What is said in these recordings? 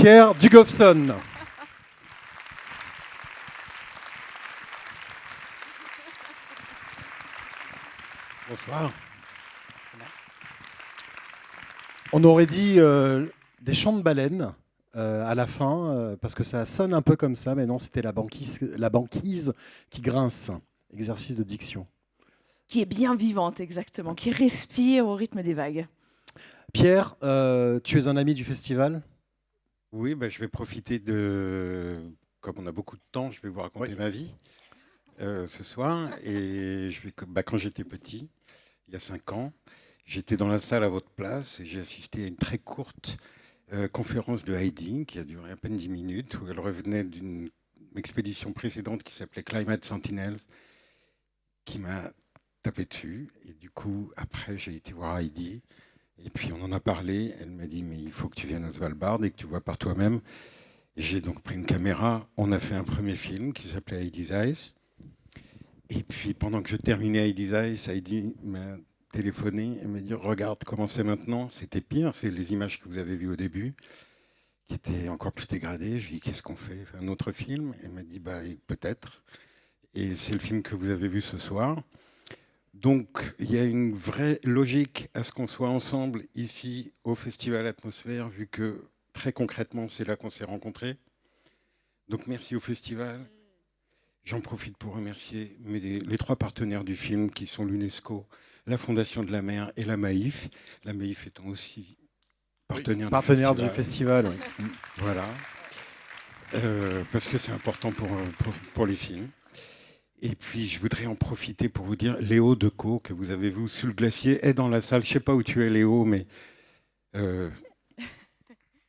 Pierre Dugofson. Bonsoir. On aurait dit des chants de baleines à la fin, parce que ça sonne un peu comme ça, mais non, c'était la banquise qui grince. Exercice de diction. Qui est bien vivante, exactement, qui respire au rythme des vagues. Pierre, tu es un ami du festival ? Oui, je vais profiter de... Comme on a beaucoup de temps, je vais vous raconter ma vie ce soir. Et quand j'étais petit, il y a 5 ans, j'étais dans la salle à votre place et j'ai assisté à une très courte conférence de Heidi qui a duré à peine 10 minutes, où elle revenait d'une expédition précédente qui s'appelait Climate Sentinels, qui m'a tapé dessus. Et du coup, après, j'ai été voir Heidi. Et puis, on en a parlé. Elle m'a dit, mais il faut que tu viennes à Svalbard et que tu vois par toi-même. Et j'ai donc pris une caméra. On a fait un premier film qui s'appelait Heidi's Eyes. Et puis, pendant que je terminais Heidi's Eyes, Heidi m'a téléphoné et m'a dit, regarde comment c'est maintenant. C'était pire. C'est les images que vous avez vues au début, qui étaient encore plus dégradées. Je lui ai dit, qu'est-ce qu'on fait ? Un autre film ? Elle m'a dit, peut-être. Et c'est le film que vous avez vu ce soir. Donc, il y a une vraie logique à ce qu'on soit ensemble ici au Festival Atmosphère, vu que très concrètement, c'est là qu'on s'est rencontrés. Donc, merci au Festival. J'en profite pour remercier les 3 partenaires du film, qui sont l'UNESCO, la Fondation de la Mer et la Maïf. La Maïf étant aussi partenaire du festival. Oui. Voilà. Parce que c'est important pour les films. Et puis, je voudrais en profiter pour vous dire, Léo Decaux, que vous avez vu sous le glacier, est dans la salle. Je ne sais pas où tu es, Léo, mais...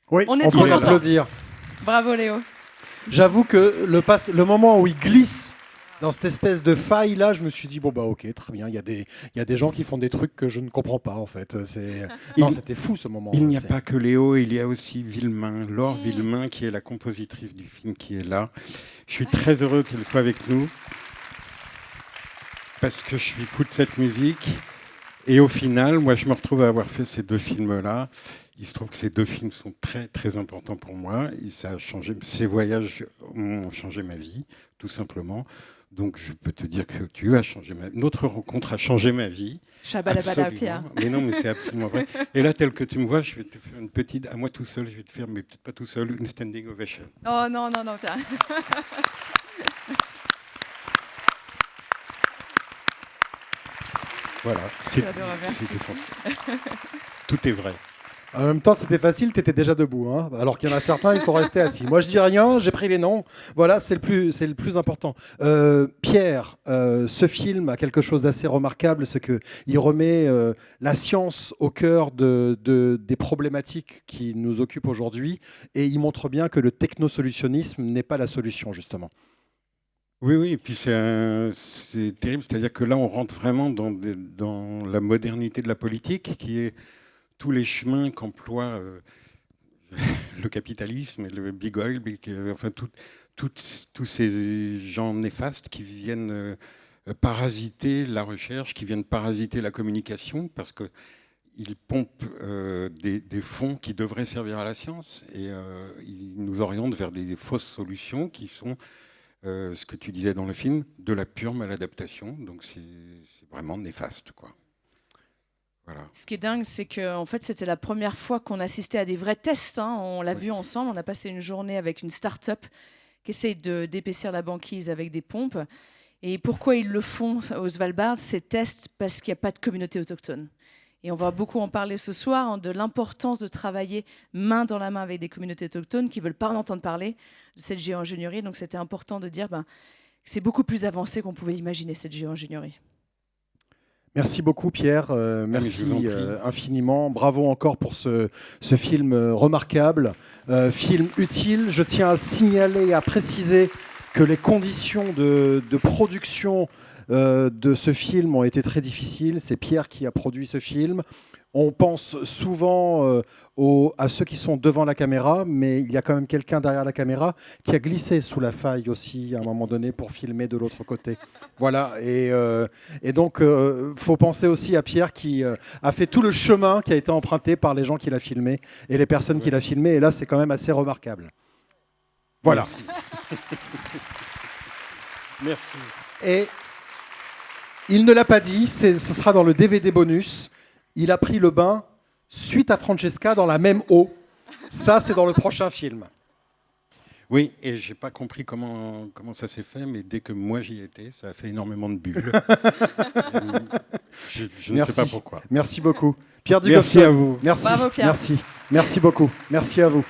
Oui, on peut l'applaudir. Bravo, Léo. J'avoue que le moment où il glisse dans cette espèce de faille-là, je me suis dit, ok, très bien, il y a des gens qui font des trucs que je ne comprends pas, en fait. Non, c'était fou, ce moment. Il n'y a pas que Léo, il y a aussi Villemain, Laure Villemain, qui est la compositrice du film, qui est là. Je suis très heureux qu'elle soit avec nous, parce que je suis fou de cette musique. Et au final, moi, je me retrouve à avoir fait ces 2 films-là. Il se trouve que ces 2 films sont très, très importants pour moi. Et ça a changé, ces voyages ont changé ma vie, tout simplement. Donc, je peux te dire que tu as changé ma vie. Notre rencontre a changé ma vie. Chabalabala, Pierre. Mais non, mais c'est absolument vrai. Et là, tel que tu me vois, je vais te faire une petite, à moi tout seul, je vais te faire, mais peut-être pas tout seul, une standing ovation. Oh non, Pierre. Merci. Voilà, c'est essentiel. Tout est vrai. En même temps, c'était facile, tu étais déjà debout. Hein, alors qu'il y en a certains, ils sont restés assis. Moi, je dis rien, j'ai pris les noms. Voilà, c'est le plus important. Pierre, ce film a quelque chose d'assez remarquable, c'est qu'il remet la science au cœur des problématiques qui nous occupent aujourd'hui. Et il montre bien que le technosolutionnisme n'est pas la solution, justement. Oui, et puis c'est terrible. C'est-à-dire que là, on rentre vraiment dans la modernité de la politique, qui est tous les chemins qu'emploie le capitalisme et le big oil, enfin tous ces gens néfastes qui viennent parasiter la recherche, qui viennent parasiter la communication, parce qu'ils pompent des fonds qui devraient servir à la science, et ils nous orientent vers des fausses solutions qui sont, ce que tu disais dans le film, de la pure maladaptation. Donc c'est vraiment néfaste, quoi. Voilà. Ce qui est dingue, c'est que en fait, c'était la première fois qu'on assistait à des vrais tests. Hein. On l'a vu ensemble. On a passé une journée avec une start-up qui essaye d'épaissir la banquise avec des pompes. Et pourquoi ils le font au Svalbard, ces tests? Parce qu'il n'y a pas de communauté autochtone. Et on va beaucoup en parler ce soir, hein, de l'importance de travailler main dans la main avec des communautés autochtones qui ne veulent pas en entendre parler de cette géo-ingénierie. Donc c'était important de dire que c'est beaucoup plus avancé qu'on pouvait l'imaginer, cette géo-ingénierie. Merci beaucoup, Pierre. Merci infiniment. Bravo encore pour ce film remarquable, film utile. Je tiens à signaler et à préciser que les conditions de production de ce film ont été très difficiles. C'est Pierre qui a produit ce film. On pense souvent à ceux qui sont devant la caméra, mais il y a quand même quelqu'un derrière la caméra qui a glissé sous la faille aussi à un moment donné pour filmer de l'autre côté. Voilà, et donc faut penser aussi à Pierre qui a fait tout le chemin qui a été emprunté par les gens qu'il a filmé et les personnes qu'il a filmées, et là c'est quand même assez remarquable. Voilà. Merci. Merci. Et il ne l'a pas dit, ce sera dans le DVD bonus. Il a pris le bain suite à Francesca dans la même eau. Ça, c'est dans le prochain film. Oui, et j'ai pas compris comment ça s'est fait, mais dès que moi j'y étais, ça a fait énormément de bulles. je ne sais pas pourquoi. Merci beaucoup. Pierre Merci Dugoffson. à vous. Merci. Bravo, Pierre. Merci. Merci beaucoup. Merci à vous.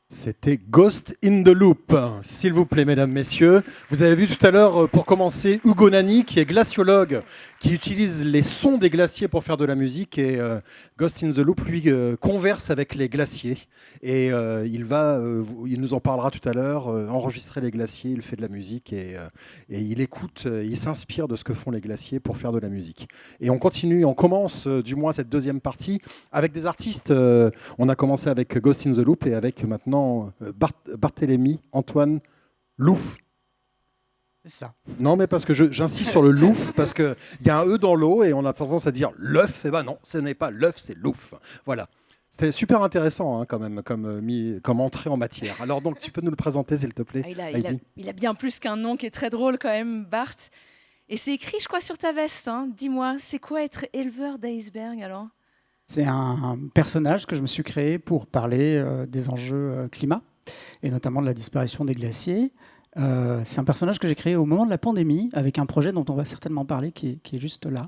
C'était Ghost in the Loop, s'il vous plaît, mesdames, messieurs. Vous avez vu tout à l'heure, pour commencer, Ugo Nani, qui est glaciologue, qui utilise les sons des glaciers pour faire de la musique. Et Ghost in the Loop, lui, converse avec les glaciers. Et il nous en parlera tout à l'heure, enregistrer les glaciers, il fait de la musique et il écoute, il s'inspire de ce que font les glaciers pour faire de la musique. Et on continue, on commence du moins cette deuxième partie avec des artistes. On a commencé avec Ghost in the Loop et avec maintenant Barthélemy Antoine Louf. C'est ça. Non, mais parce que j'insiste sur le louf, parce qu'il y a un E dans l'eau et on a tendance à dire l'œuf. Eh ben non, ce n'est pas l'œuf, c'est louf. Voilà. C'était super intéressant quand même, comme entrée en matière. Alors donc, tu peux nous le présenter, s'il te plaît, Heidi. Il a bien plus qu'un nom qui est très drôle quand même, Bart. Et c'est écrit, je crois, sur ta veste. Dis-moi, c'est quoi être éleveur d'iceberg alors ? C'est un personnage que je me suis créé pour parler des enjeux climat, et notamment de la disparition des glaciers. C'est un personnage que j'ai créé au moment de la pandémie, avec un projet dont on va certainement parler, qui est juste là.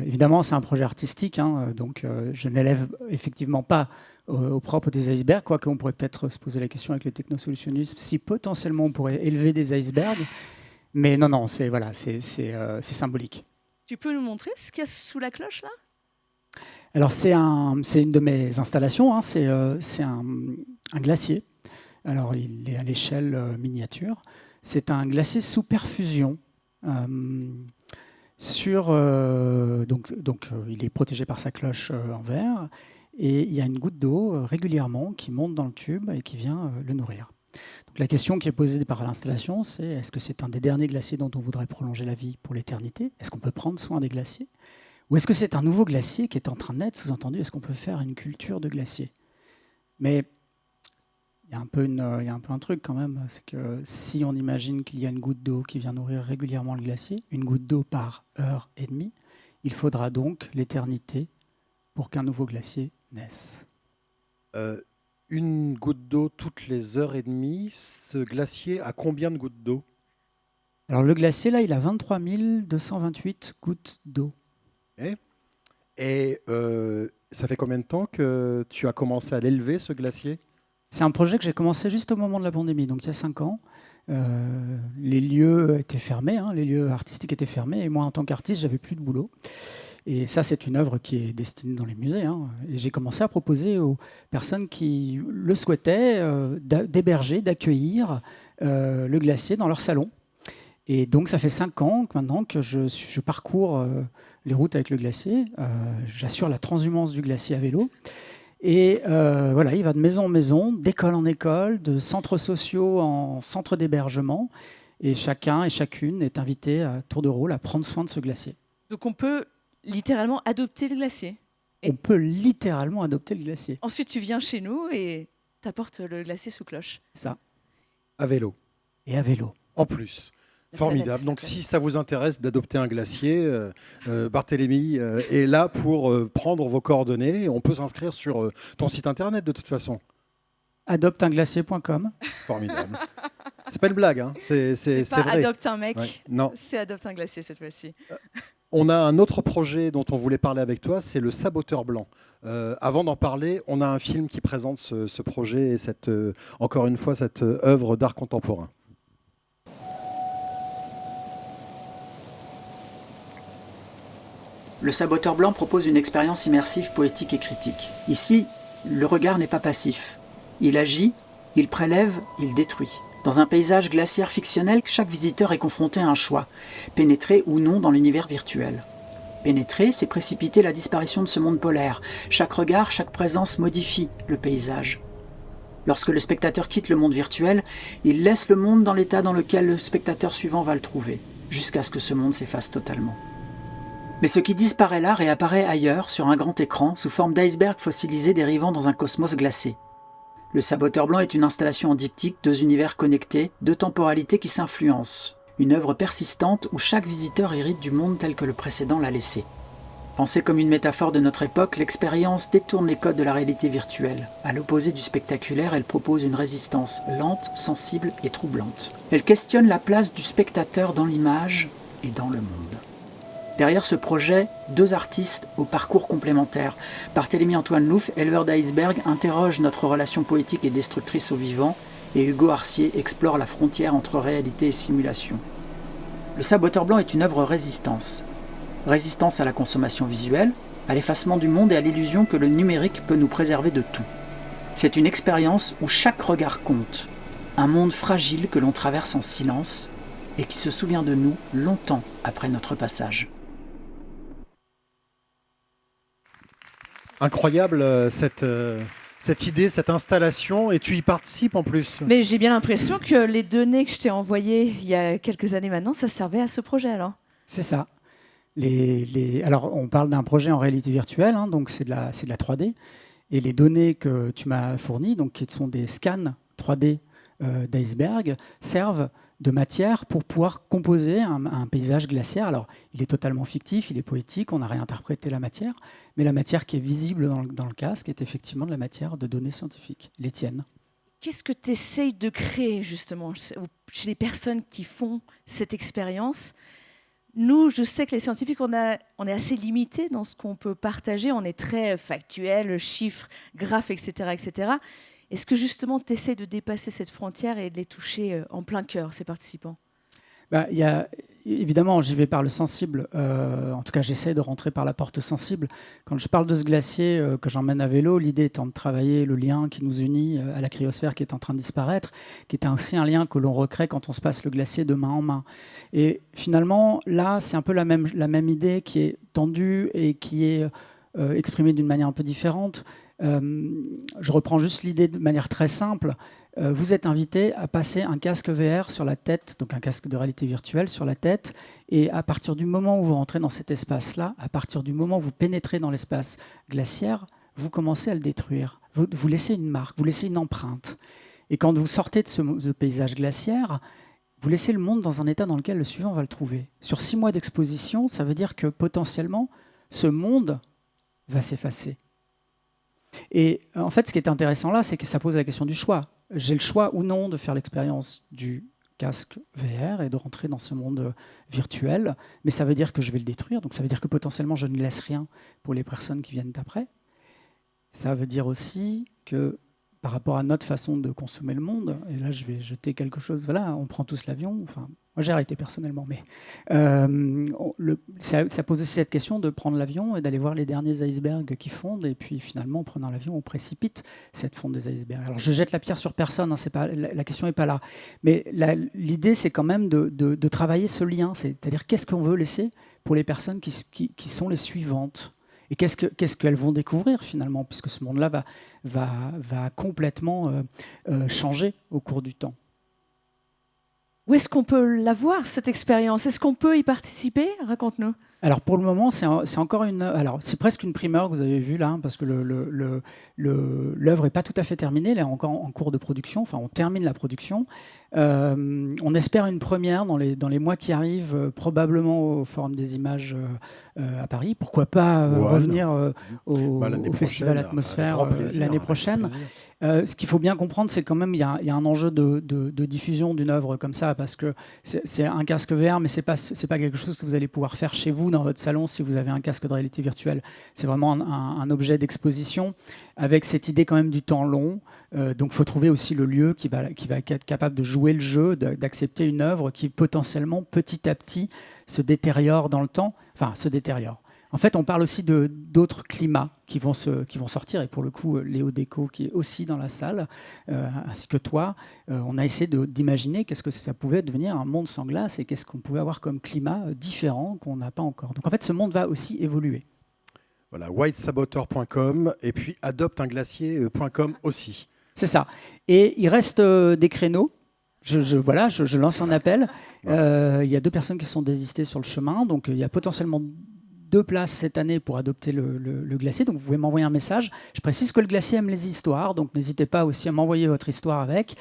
Évidemment, c'est un projet artistique, donc je n'élève effectivement pas au propre des icebergs, quoique on pourrait peut-être se poser la question avec le technosolutionnisme si potentiellement on pourrait élever des icebergs. Mais non, c'est symbolique. Tu peux nous montrer ce qu'il y a sous la cloche là ? Alors c'est une de mes installations, c'est un glacier. Alors il est à l'échelle miniature. C'est un glacier sous perfusion. Donc il est protégé par sa cloche en verre et il y a une goutte d'eau régulièrement qui monte dans le tube et qui vient le nourrir. Donc la question qui est posée par l'installation, c'est est-ce que c'est un des derniers glaciers dont on voudrait prolonger la vie pour l'éternité ? Est-ce qu'on peut prendre soin des glaciers ? Ou est-ce que c'est un nouveau glacier qui est en train de naître? Sous-entendu, est-ce qu'on peut faire une culture de glacier? Mais il y a un peu un truc quand même, c'est que si on imagine qu'il y a une goutte d'eau qui vient nourrir régulièrement le glacier, une goutte d'eau par heure et demie, il faudra donc l'éternité pour qu'un nouveau glacier naisse. Une goutte d'eau toutes les heures et demie, ce glacier a combien de gouttes d'eau? Alors le glacier, là, il a 23 228 gouttes d'eau. Et ça fait combien de temps que tu as commencé à l'élever, ce glacier? C'est un projet que j'ai commencé juste au moment de la pandémie, donc il y a 5 ans. Les lieux étaient fermés, les lieux artistiques étaient fermés, et moi, en tant qu'artiste, j'avais plus de boulot. Et ça, c'est une œuvre qui est destinée dans les musées. Et j'ai commencé à proposer aux personnes qui le souhaitaient d'héberger, d'accueillir le glacier dans leur salon. Et donc, ça fait 5 ans maintenant que je parcours les routes avec le glacier. J'assure la transhumance du glacier à vélo. Et voilà, il va de maison en maison, d'école en école, de centres sociaux en centres d'hébergement. Et chacun et chacune est invité à tour de rôle à prendre soin de ce glacier. Donc on peut littéralement adopter le glacier. On peut littéralement adopter le glacier. Ensuite, tu viens chez nous et t'apportes le glacier sous cloche. Ça. À vélo. Et à vélo. En plus. Formidable. Donc, si ça vous intéresse d'adopter un glacier, Barthélémy est là pour prendre vos coordonnées. On peut s'inscrire sur ton site internet de toute façon. Adopteunglacier.com. Formidable. C'est pas une blague, hein. C'est pas vrai. adopte un mec, Non. c'est adopte un glacier cette fois-ci. On a un autre projet dont on voulait parler avec toi, c'est le Saboteur Blanc. Avant d'en parler, on a un film qui présente ce projet et encore une fois cette œuvre d'art contemporain. Le Saboteur Blanc propose une expérience immersive, poétique et critique. Ici, le regard n'est pas passif. Il agit, il prélève, il détruit. Dans un paysage glaciaire fictionnel, chaque visiteur est confronté à un choix, pénétrer ou non dans l'univers virtuel. Pénétrer, c'est précipiter la disparition de ce monde polaire. Chaque regard, chaque présence modifie le paysage. Lorsque le spectateur quitte le monde virtuel, il laisse le monde dans l'état dans lequel le spectateur suivant va le trouver, jusqu'à ce que ce monde s'efface totalement. Mais ce qui disparaît là réapparaît ailleurs, sur un grand écran, sous forme d'iceberg fossilisé dérivant dans un cosmos glacé. Le Saboteur Blanc est une installation en diptyque, 2 univers connectés, 2 temporalités qui s'influencent. Une œuvre persistante où chaque visiteur hérite du monde tel que le précédent l'a laissé. Pensée comme une métaphore de notre époque, l'expérience détourne les codes de la réalité virtuelle. À l'opposé du spectaculaire, elle propose une résistance lente, sensible et troublante. Elle questionne la place du spectateur dans l'image et dans le monde. Derrière ce projet, 2 artistes au parcours complémentaire. Barthélémy Antoine Louf, éleveur d'iceberg, interroge notre relation poétique et destructrice au vivant, et Hugo Arcier explore la frontière entre réalité et simulation. Le Saboteur Blanc est une œuvre résistance. Résistance à la consommation visuelle, à l'effacement du monde et à l'illusion que le numérique peut nous préserver de tout. C'est une expérience où chaque regard compte. Un monde fragile que l'on traverse en silence et qui se souvient de nous longtemps après notre passage. Incroyable cette idée, cette installation, et tu y participes en plus. Mais j'ai bien l'impression que les données que je t'ai envoyées il y a quelques années maintenant, ça servait à ce projet alors. C'est ça. Alors, on parle d'un projet en réalité virtuelle, donc c'est de la 3D. Et les données que tu m'as fournies, donc, qui sont des scans 3D d'iceberg, servent de matière pour pouvoir composer un paysage glaciaire. Alors, il est totalement fictif, il est poétique, on n'a réinterprété la matière, mais la matière qui est visible dans le casque est effectivement de la matière de données scientifiques, les tiennes. Qu'est-ce que tu essayes de créer justement chez les personnes qui font cette expérience? Nous, je sais que les scientifiques, on est assez limités dans ce qu'on peut partager, on est très factuel, chiffres, graphes, etc. etc. Est-ce que justement tu essaies de dépasser cette frontière et de les toucher en plein cœur, ces participants? Évidemment, j'y vais par le sensible. En tout cas, j'essaie de rentrer par la porte sensible. Quand je parle de ce glacier que j'emmène à vélo, l'idée étant de travailler le lien qui nous unit à la cryosphère qui est en train de disparaître, qui est aussi un lien que l'on recrée quand on se passe le glacier de main en main. Et finalement, là, c'est un peu la même idée qui est tendue et qui est exprimée d'une manière un peu différente. Je reprends juste l'idée de manière très simple. vous êtes invité à passer un casque VR sur la tête, donc un casque de réalité virtuelle sur la tête, et à partir du moment où vous rentrez dans cet espace-là, à partir du moment où vous pénétrez dans l'espace glaciaire, vous commencez à le détruire. Vous laissez une marque, vous laissez une empreinte. Et quand vous sortez de ce paysage glaciaire, vous laissez le monde dans un état dans lequel le suivant va le trouver. Sur 6 mois d'exposition, ça veut dire que potentiellement, ce monde va s'effacer. Et en fait, ce qui est intéressant là, c'est que ça pose la question du choix. J'ai le choix ou non de faire l'expérience du casque VR et de rentrer dans ce monde virtuel, mais ça veut dire que je vais le détruire, donc ça veut dire que potentiellement je ne laisse rien pour les personnes qui viennent après. Ça veut dire aussi que par rapport à notre façon de consommer le monde, et là je vais jeter quelque chose, voilà, on prend tous l'avion, enfin, moi j'ai arrêté personnellement, mais ça pose aussi cette question de prendre l'avion et d'aller voir les derniers icebergs qui fondent, et puis finalement en prenant l'avion on précipite cette fonte des icebergs. Alors je jette la pierre sur personne, hein, la question n'est pas là, mais l'idée c'est quand même de travailler ce lien, c'est-à-dire qu'est-ce qu'on veut laisser pour les personnes qui sont les suivantes. Et qu'est-ce qu'elles vont découvrir finalement, puisque ce monde-là va complètement changer au cours du temps. Où est-ce qu'on peut la voir, cette expérience? Est-ce qu'on peut y participer? Raconte-nous. Alors pour le moment, c'est encore c'est presque une primeur que vous avez vue là, hein, parce que l'œuvre n'est pas tout à fait terminée, elle est encore en cours de production, enfin on termine la production. On espère une première dans les mois qui arrivent, probablement au Forum des images à Paris. Pourquoi pas revenir au Festival Atmosphère l'année prochaine. Ce qu'il faut bien comprendre, c'est quand même il y a un enjeu de diffusion d'une œuvre comme ça, parce que c'est un casque VR, mais c'est pas quelque chose que vous allez pouvoir faire chez vous dans votre salon si vous avez un casque de réalité virtuelle. C'est vraiment un objet d'exposition avec cette idée quand même du temps long. Donc il faut trouver aussi le lieu qui va être capable de jouer le jeu, d'accepter une œuvre qui potentiellement petit à petit se détériore dans le temps, enfin se détériore. En fait, on parle aussi d'autres climats qui vont sortir, et pour le coup, Léo Déco, qui est aussi dans la salle, ainsi que toi, on a essayé d'imaginer qu'est-ce que ça pouvait devenir un monde sans glace, et qu'est-ce qu'on pouvait avoir comme climat différent qu'on n'a pas encore. Donc en fait, ce monde va aussi évoluer. Voilà, whitesaboteur.com et puis adopteunglacier.com aussi. C'est ça. Et il reste des créneaux. Je lance un appel. Il y a 2 personnes qui sont désistées sur le chemin, donc il y a potentiellement 2 places cette année pour adopter le glacier, donc vous pouvez m'envoyer un message. Je précise que le glacier aime les histoires, donc n'hésitez pas aussi à m'envoyer votre histoire avec,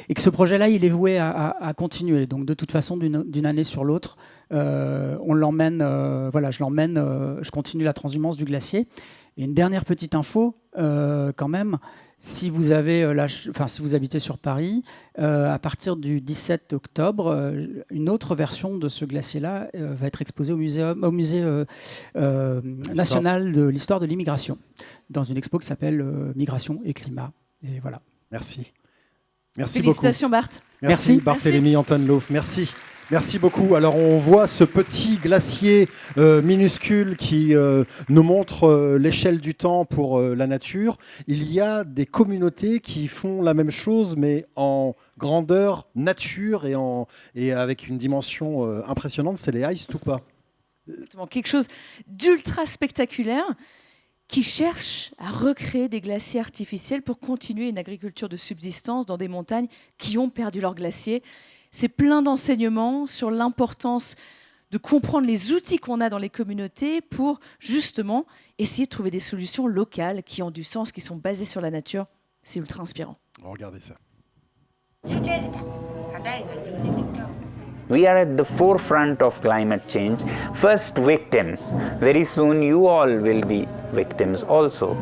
et que ce projet-là, il est voué à continuer. Donc de toute façon, d'une année sur l'autre, on l'emmène, je continue la transhumance du glacier. Et une dernière petite info, quand même. Si vous si vous habitez sur Paris, à partir du 17 octobre, une autre version de ce glacier-là va être exposée au musée national de l'histoire de l'immigration, dans une expo qui s'appelle Migration et climat. Et voilà. Merci. Merci beaucoup. Félicitations, Bart. Merci. Barthélémy Anton Loaf. Merci. Merci beaucoup. Alors on voit ce petit glacier minuscule qui nous montre l'échelle du temps pour la nature. Il y a des communautés qui font la même chose, mais en grandeur nature et avec une dimension impressionnante, c'est les Ice Tupa. Exactement, quelque chose d'ultra spectaculaire qui cherche à recréer des glaciers artificiels pour continuer une agriculture de subsistance dans des montagnes qui ont perdu leurs glaciers. C'est plein d'enseignements sur l'importance de comprendre les outils qu'on a dans les communautés pour justement essayer de trouver des solutions locales qui ont du sens, qui sont basées sur la nature. C'est ultra inspirant. Regardez ça. We are at the forefront of climate change. First victims. Very soon you all will be victims also.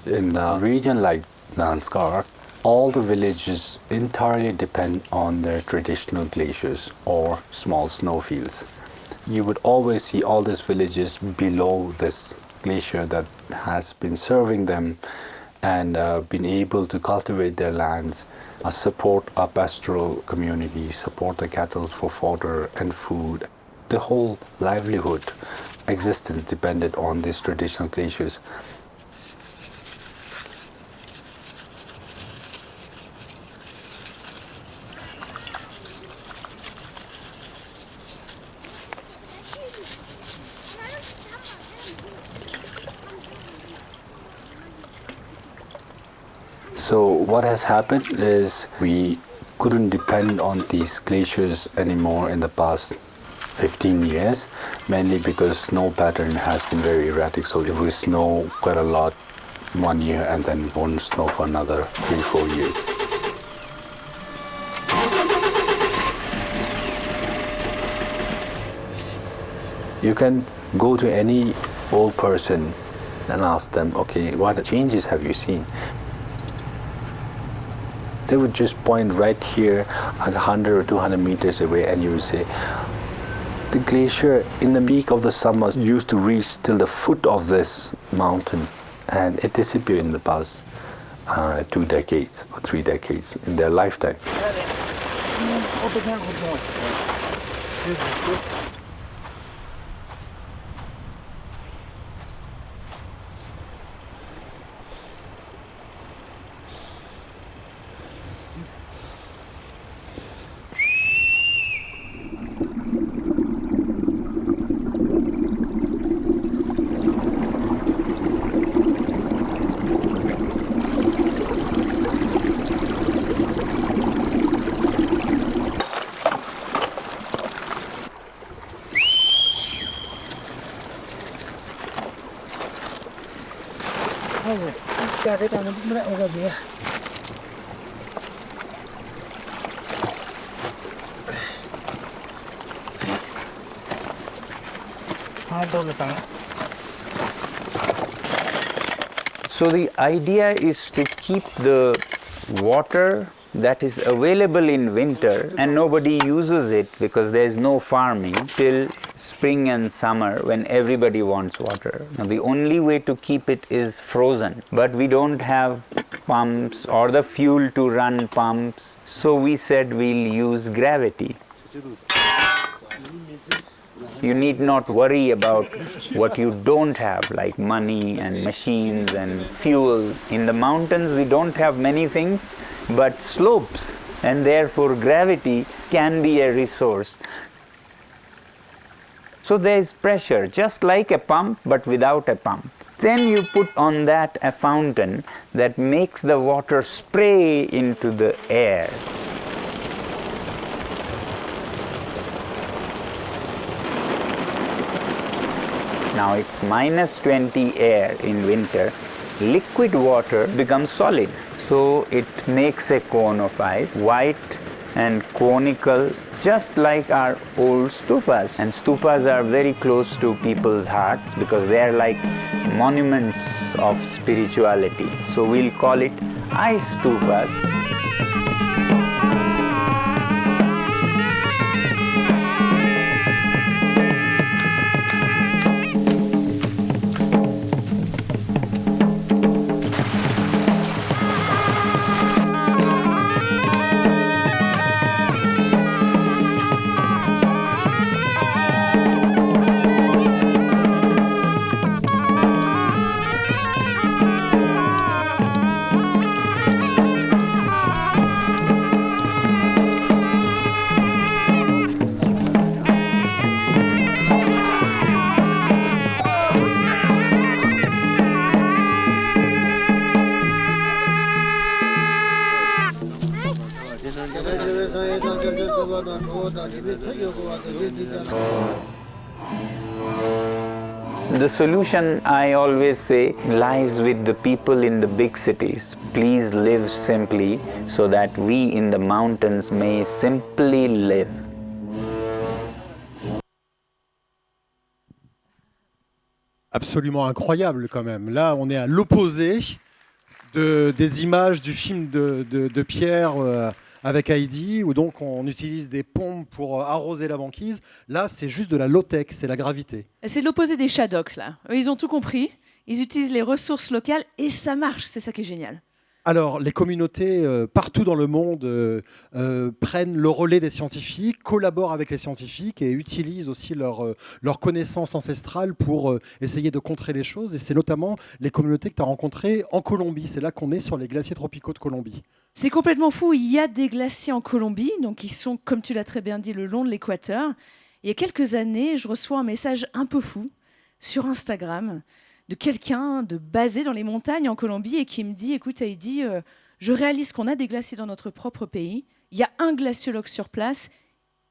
In a region like Zanskar, all the villages entirely depend on their traditional glaciers or small snowfields. You would always see all these villages below this glacier that has been serving them and been able to cultivate their lands, support a pastoral community, support the cattle for fodder and food. The whole livelihood, existence depended on these traditional glaciers. So what has happened is we couldn't depend on these glaciers anymore in the past 15 years, mainly because snow pattern has been very erratic. So if we snow quite a lot one year and then won't snow for another 3-4 years. You can go to any old person and ask them, okay, what changes have you seen? They would just point right here 100 or 200 meters away and you would say, the glacier in the peak of the summer used to reach till the foot of this mountain, and it disappeared in the past 2 decades or 3 decades in their lifetime. So the idea is to keep the water that is available in winter and nobody uses it because there is no farming till spring and summer when everybody wants water. Now the only way to keep it is frozen, but we don't have pumps or the fuel to run pumps, so we said we'll use gravity. You need not worry about what you don't have, like money and machines and fuel. In the mountains we don't have many things but slopes, and therefore gravity can be a resource. So there is pressure, just like a pump but without a pump. Then you put on that a fountain that makes the water spray into the air. Now it's -20 air in winter. Liquid water becomes solid. So it makes a cone of ice, white and conical, just like our old stupas. And stupas are very close to people's hearts because they are like monuments of spirituality. So we'll call it ice stupas. The solution, I always say, lies with the people in the big cities. Please live simply so that we in the mountains may simply live. Absolument incroyable quand même. Là, on est à l'opposé des images du film de Pierre avec Heidi, où donc on utilise des pompes pour arroser la banquise. Là, c'est juste de la low-tech, c'est la gravité. C'est l'opposé des Shadocks, là. Eux, ils ont tout compris. Ils utilisent les ressources locales et ça marche. C'est ça qui est génial. Alors, les communautés partout dans le monde prennent le relais des scientifiques, collaborent avec les scientifiques et utilisent aussi leur connaissance ancestrale pour essayer de contrer les choses. Et c'est notamment les communautés que tu as rencontrées en Colombie. C'est là qu'on est sur les glaciers tropicaux de Colombie. C'est complètement fou. Il y a des glaciers en Colombie, donc ils sont, comme tu l'as très bien dit, le long de l'équateur. Il y a quelques années, je reçois un message un peu fou sur Instagram de quelqu'un basé dans les montagnes en Colombie et qui me dit « Écoute Heidi, je réalise qu'on a des glaciers dans notre propre pays. Il y a un glaciologue sur place.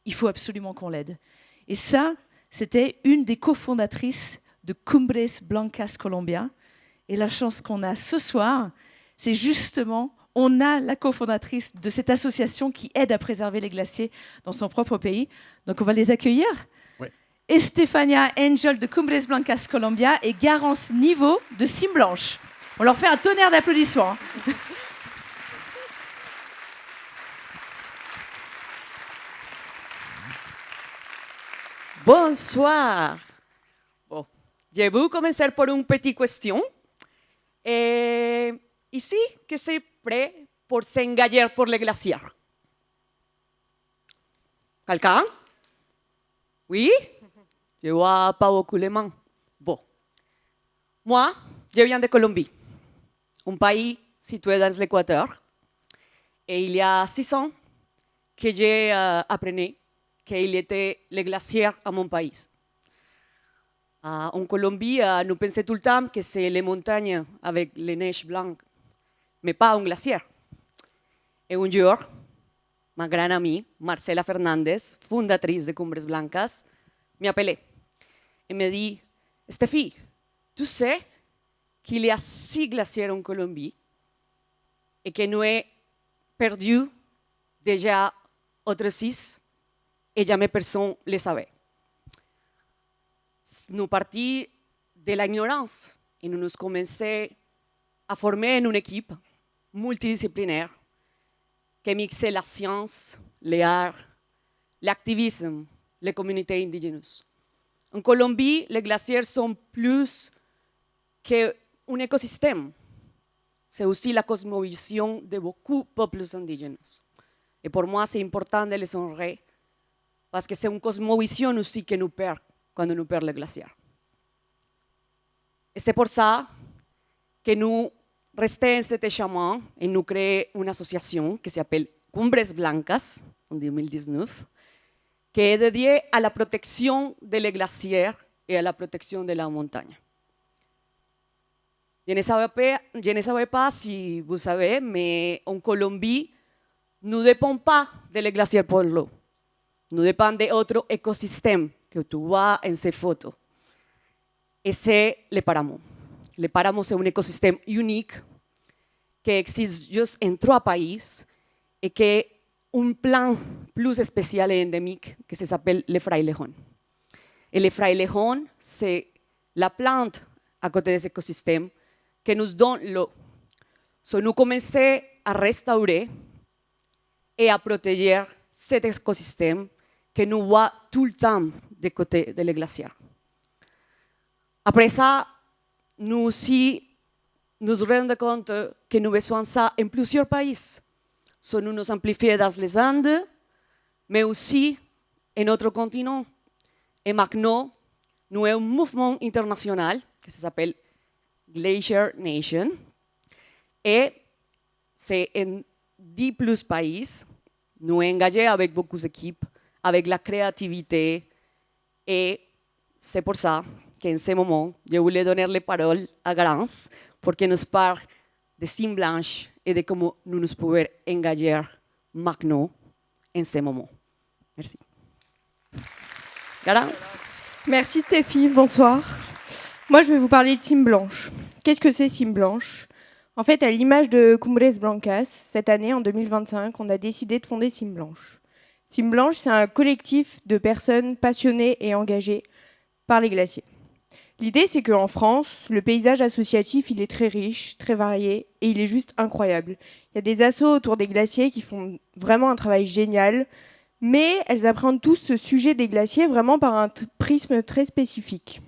Il faut absolument qu'on l'aide. » Et ça, c'était une des cofondatrices de Cumbres Blancas Colombia. Et la chance qu'on a ce soir, c'est justement, on a la cofondatrice de cette association qui aide à préserver les glaciers dans son propre pays. Donc on va les accueillir. Estefania Angel de Cumbres Blancas Colombia et Garance Niveau de Cime Blanche. On leur fait un tonnerre d'applaudissements. Bonsoir. Bon, je vais commencer par une petite question. Ici, que c'est prêt pour s'engager pour les glaciers? Quelqu'un? Oui? Je vois pas beaucoup les mains. Bon. Moi, je viens de Colombie, un pays situé dans l'équateur. Et il y a 6 ans que j'ai appris qu'il était les glaciers à mon pays. En Colombie, nous pensons tout le temps que c'est les montagnes avec les neiges blanches, mais pas un glacier. Et un jour, ma grande amie, Marcela Fernández, fondatrice de Cumbres Blancas, m'appelait et me dit « Stéphie, tu sais qu'il y a 6 glaciers en Colombie et que nous avons perdu déjà autres 6 et jamais personne ne le savait. » Nous partis de l'ignorance et nous commençons à former une équipe multidisciplinaire qui mixait la science, les arts, l'activisme, les communautés indigènes. En Colombie, les glaciers sont plus qu'un écosystème. C'est aussi la cosmovision de beaucoup de peuples indigènes. Et pour moi, c'est important de les honorer parce que c'est une cosmovision aussi que nous perd quand nous perdons les glaciers. Et c'est pour ça que nous restons en cet chemin et nous créons une association qui s'appelle Cumbres Blancas en 2019, qui est dédiée à la protection des glaciers et à la protection de la montagne. Je ne savais pas si vous savez, mais en Colombie, nous ne dépendons pas des glaciers pour l'eau. Nous dépendons d'autres écosystèmes que tu vois en ces photos. Et c'est le páramo. Le páramo, c'est un écosystème unique qui existe juste en 3 pays et qui est un plan plus spécial et endémique qui s'appelle le frailejón. Et le frailejón, c'est la plante à côté de cet écosystème qui nous donne l'eau. So, nous commençons à restaurer et à protéger cet écosystème que nous voit tout le temps de côté des glaciers. Après ça, nous aussi nous rendons compte que nous avons besoin de ça en plusieurs pays. So, nous nous amplifions dans les Andes, mais aussi en notre continent. Et maintenant, nous avons un mouvement international qui s'appelle Glacier Nation. Et c'est en 10 plus pays. Nous sommes engagés avec beaucoup d'équipes, avec la créativité. Et c'est pour ça qu'en ce moment, je voulais donner la parole à Garance pour qu'elle nous parle de Cime Blanche et de comment nous nous pouvons engager maintenant en ce moment. Merci. Garance. Merci Stéphie, bonsoir. Moi je vais vous parler de Cime Blanche. Qu'est-ce que c'est Cime Blanche? En fait, à l'image de Cumbres Blancas, cette année, en 2025, on a décidé de fonder Cime Blanche. Cime Blanche, c'est un collectif de personnes passionnées et engagées par les glaciers. L'idée, c'est qu'en France, le paysage associatif, il est très riche, très varié, et il est juste incroyable. Il y a des assos autour des glaciers qui font vraiment un travail génial, mais elles appréhendent tous ce sujet des glaciers vraiment par un prisme très spécifique.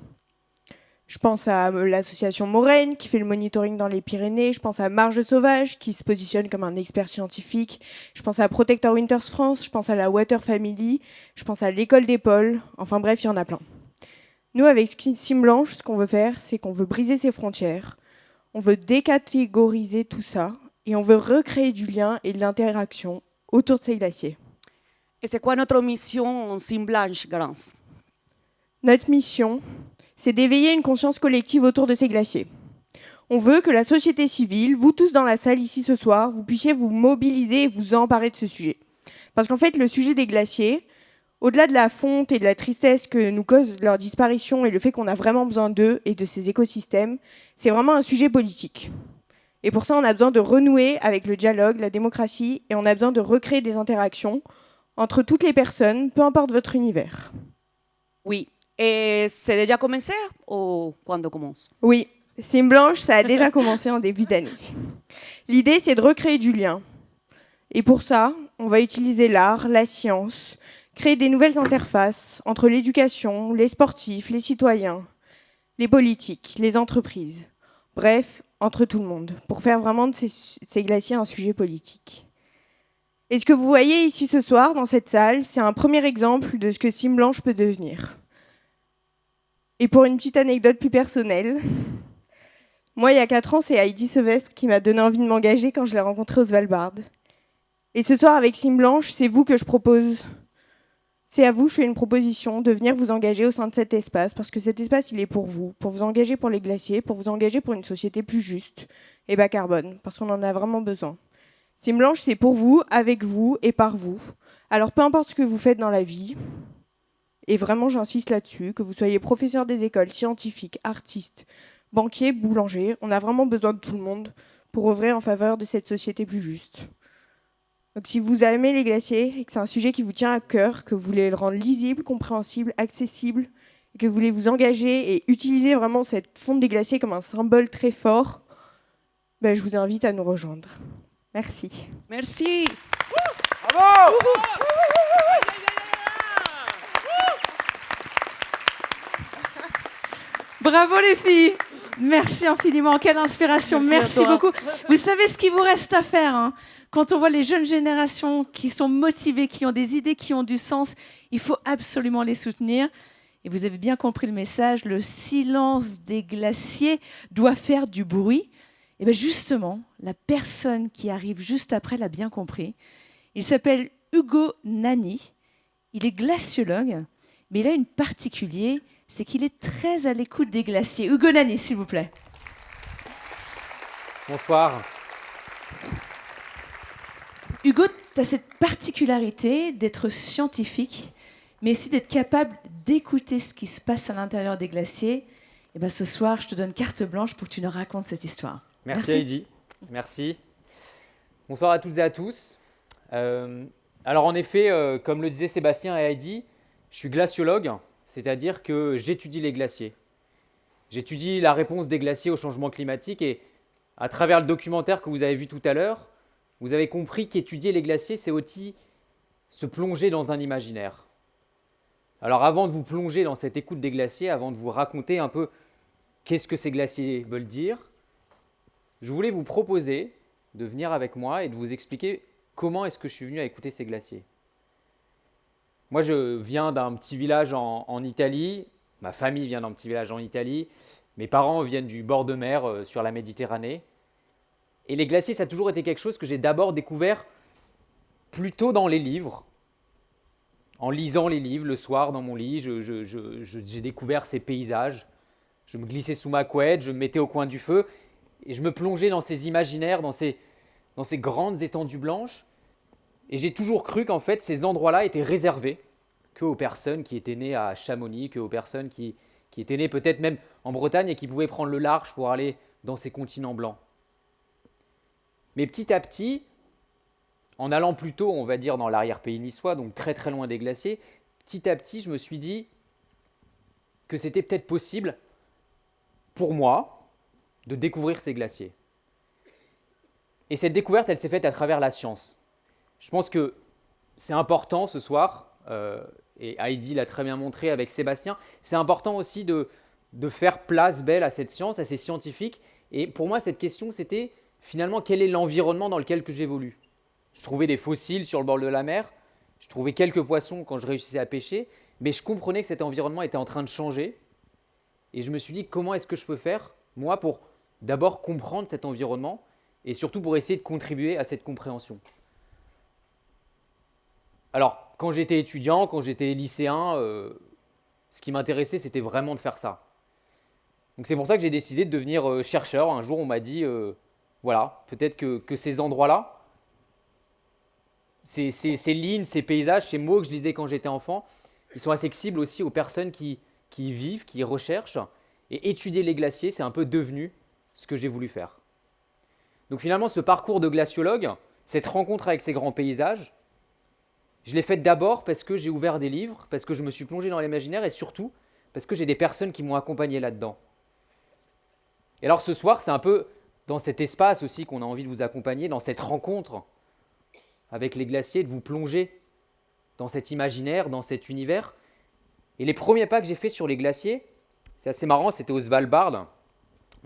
Je pense à l'association Moraine qui fait le monitoring dans les Pyrénées. Je pense à Marge Sauvage qui se positionne comme un expert scientifique. Je pense à Protector Winters France. Je pense à la Water Family. Je pense à l'école des pôles. Enfin bref, il y en a plein. Nous, avec Cime Blanche, ce qu'on veut faire, c'est qu'on veut briser ces frontières. On veut décatégoriser tout ça et on veut recréer du lien et de l'interaction autour de ces glaciers. Et c'est quoi notre mission en Cime Blanche, Garance? Notre mission, c'est d'éveiller une conscience collective autour de ces glaciers. On veut que la société civile, vous tous dans la salle ici ce soir, vous puissiez vous mobiliser et vous emparer de ce sujet. Parce qu'en fait, le sujet des glaciers, au-delà de la fonte et de la tristesse que nous cause leur disparition et le fait qu'on a vraiment besoin d'eux et de ces écosystèmes, c'est vraiment un sujet politique. Et pour ça, on a besoin de renouer avec le dialogue, la démocratie, et on a besoin de recréer des interactions entre toutes les personnes, peu importe votre univers. Oui. Et c'est déjà commencé ou quand commence? Oui, Cime Blanche, ça a déjà commencé en début d'année. L'idée, c'est de recréer du lien. Et pour ça, on va utiliser l'art, la science, créer des nouvelles interfaces entre l'éducation, les sportifs, les citoyens, les politiques, les entreprises. Bref, entre tout le monde, pour faire vraiment de ces glaciers un sujet politique. Et ce que vous voyez ici ce soir, dans cette salle, c'est un premier exemple de ce que Cime Blanche peut devenir. Et pour une petite anecdote plus personnelle, moi, il y a 4 ans, c'est Heidi Sevestre qui m'a donné envie de m'engager quand je l'ai rencontrée au Svalbard. Et ce soir, avec Cime Blanche, c'est vous que je propose. C'est à vous que je fais une proposition de venir vous engager au sein de cet espace, parce que cet espace, il est pour vous engager pour les glaciers, pour vous engager pour une société plus juste et bas carbone, parce qu'on en a vraiment besoin. Cime Blanche, c'est pour vous, avec vous et par vous. Alors, peu importe ce que vous faites dans la vie, et vraiment, j'insiste là-dessus, que vous soyez professeur des écoles, scientifiques, artistes, banquiers, boulangers, on a vraiment besoin de tout le monde pour œuvrer en faveur de cette société plus juste. Donc si vous aimez les glaciers et que c'est un sujet qui vous tient à cœur, que vous voulez le rendre lisible, compréhensible, accessible, et que vous voulez vous engager et utiliser vraiment cette fonte des glaciers comme un symbole très fort, je vous invite à nous rejoindre. Merci. Merci. Bravo! Bravo les filles. Merci infiniment. Quelle inspiration. Merci beaucoup. Vous savez ce qu'il vous reste à faire, hein. Quand on voit les jeunes générations qui sont motivées, qui ont des idées, qui ont du sens, il faut absolument les soutenir. Et vous avez bien compris le message, le silence des glaciers doit faire du bruit. Et bien justement, la personne qui arrive juste après l'a bien compris. Il s'appelle Hugo Nani. Il est glaciologue, mais il a une particulier, c'est qu'il est très à l'écoute des glaciers. Hugo Nani, s'il vous plaît. Bonsoir. Hugo, tu as cette particularité d'être scientifique, mais aussi d'être capable d'écouter ce qui se passe à l'intérieur des glaciers. Et bien ce soir, je te donne carte blanche pour que tu nous racontes cette histoire. Merci Heidi. Merci. Bonsoir à toutes et à tous. Alors en effet, comme le disaient Sébastien et Heidi, je suis glaciologue, c'est-à-dire que j'étudie les glaciers. J'étudie la réponse des glaciers au changement climatique et à travers le documentaire que vous avez vu tout à l'heure, vous avez compris qu'étudier les glaciers, c'est aussi se plonger dans un imaginaire. Alors avant de vous plonger dans cette écoute des glaciers, avant de vous raconter un peu qu'est-ce que ces glaciers veulent dire, je voulais vous proposer de venir avec moi et de vous expliquer comment est-ce que je suis venu à écouter ces glaciers. Moi, je viens d'un petit village en Italie, ma famille vient d'un petit village en Italie, mes parents viennent du bord de mer sur la Méditerranée. Et les glaciers, ça a toujours été quelque chose que j'ai d'abord découvert plutôt dans les livres. En lisant les livres le soir dans mon lit, j'ai découvert ces paysages. Je me glissais sous ma couette, je me mettais au coin du feu et je me plongeais dans ces imaginaires, dans ces grandes étendues blanches. Et j'ai toujours cru qu'en fait, ces endroits-là étaient réservés qu'aux personnes qui étaient nées à Chamonix, qu'aux personnes qui étaient nées peut-être même en Bretagne et qui pouvaient prendre le large pour aller dans ces continents blancs. Mais petit à petit, en allant plutôt, on va dire, dans l'arrière-pays niçois, donc très très loin des glaciers, petit à petit, je me suis dit que c'était peut-être possible pour moi, de découvrir ces glaciers. Et cette découverte, elle s'est faite à travers la science. Je pense que c'est important ce soir, et Heidi l'a très bien montré avec Sébastien, c'est important aussi de faire place belle à cette science, à ces scientifiques. Et pour moi, cette question, c'était finalement quel est l'environnement dans lequel que j'évolue. Je trouvais des fossiles sur le bord de la mer, je trouvais quelques poissons quand je réussissais à pêcher, mais je comprenais que cet environnement était en train de changer. Et je me suis dit, comment est-ce que je peux faire, moi, pour d'abord comprendre cet environnement et surtout pour essayer de contribuer à cette compréhension. Alors, quand j'étais étudiant, quand j'étais lycéen, ce qui m'intéressait, c'était vraiment de faire ça. Donc c'est pour ça que j'ai décidé de devenir chercheur. Un jour, on m'a dit, voilà, peut-être que ces endroits-là, ces lignes, ces paysages, ces mots que je lisais quand j'étais enfant, ils sont accessibles aussi aux personnes qui y vivent, qui y recherchent. Et étudier les glaciers, c'est un peu devenu ce que j'ai voulu faire. Donc finalement, ce parcours de glaciologue, cette rencontre avec ces grands paysages, je l'ai faite d'abord parce que j'ai ouvert des livres, parce que je me suis plongé dans l'imaginaire et surtout parce que j'ai des personnes qui m'ont accompagné là-dedans. Et alors ce soir, c'est un peu dans cet espace aussi qu'on a envie de vous accompagner, dans cette rencontre avec les glaciers, de vous plonger dans cet imaginaire, dans cet univers. Et les premiers pas que j'ai faits sur les glaciers, c'est assez marrant, c'était au Svalbard.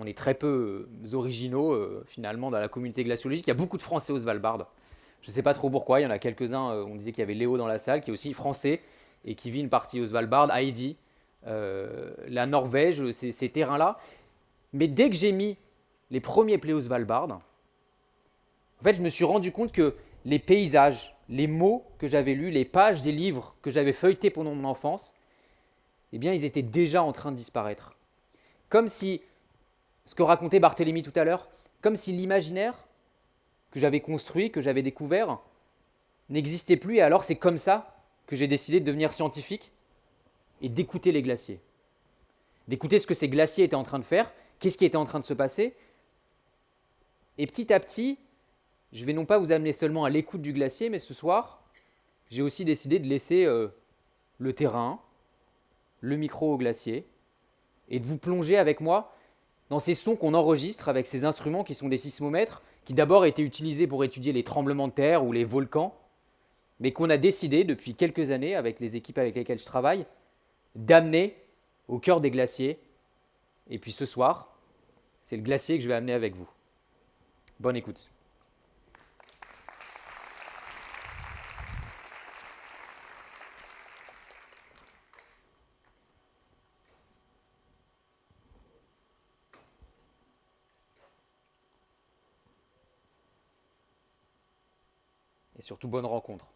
On est très peu originaux finalement dans la communauté glaciologique. Il y a beaucoup de Français au Svalbard. Je ne sais pas trop pourquoi, il y en a quelques-uns, on disait qu'il y avait Léo dans la salle, qui est aussi français et qui vit une partie au Svalbard, Heidi, la Norvège, ces terrains-là. Mais dès que j'ai mis les premiers pieds au Svalbard, en fait, je me suis rendu compte que les paysages, les mots que j'avais lus, les pages des livres que j'avais feuilletés pendant mon enfance, eh bien, ils étaient déjà en train de disparaître. Comme si, ce que racontait Barthélemy tout à l'heure, comme si l'imaginaire que j'avais construit, que j'avais découvert, n'existait plus. Et alors, c'est comme ça que j'ai décidé de devenir scientifique et d'écouter les glaciers. D'écouter ce que ces glaciers étaient en train de faire, qu'est-ce qui était en train de se passer. Et petit à petit, je vais non pas vous amener seulement à l'écoute du glacier, mais ce soir, j'ai aussi décidé de laisser le terrain, le micro au glacier, et de vous plonger avec moi dans ces sons qu'on enregistre avec ces instruments qui sont des sismomètres, qui d'abord étaient utilisés pour étudier les tremblements de terre ou les volcans, mais qu'on a décidé depuis quelques années, avec les équipes avec lesquelles je travaille, d'amener au cœur des glaciers. Et puis ce soir, c'est le glacier que je vais amener avec vous. Bonne écoute. Et surtout, bonne rencontre.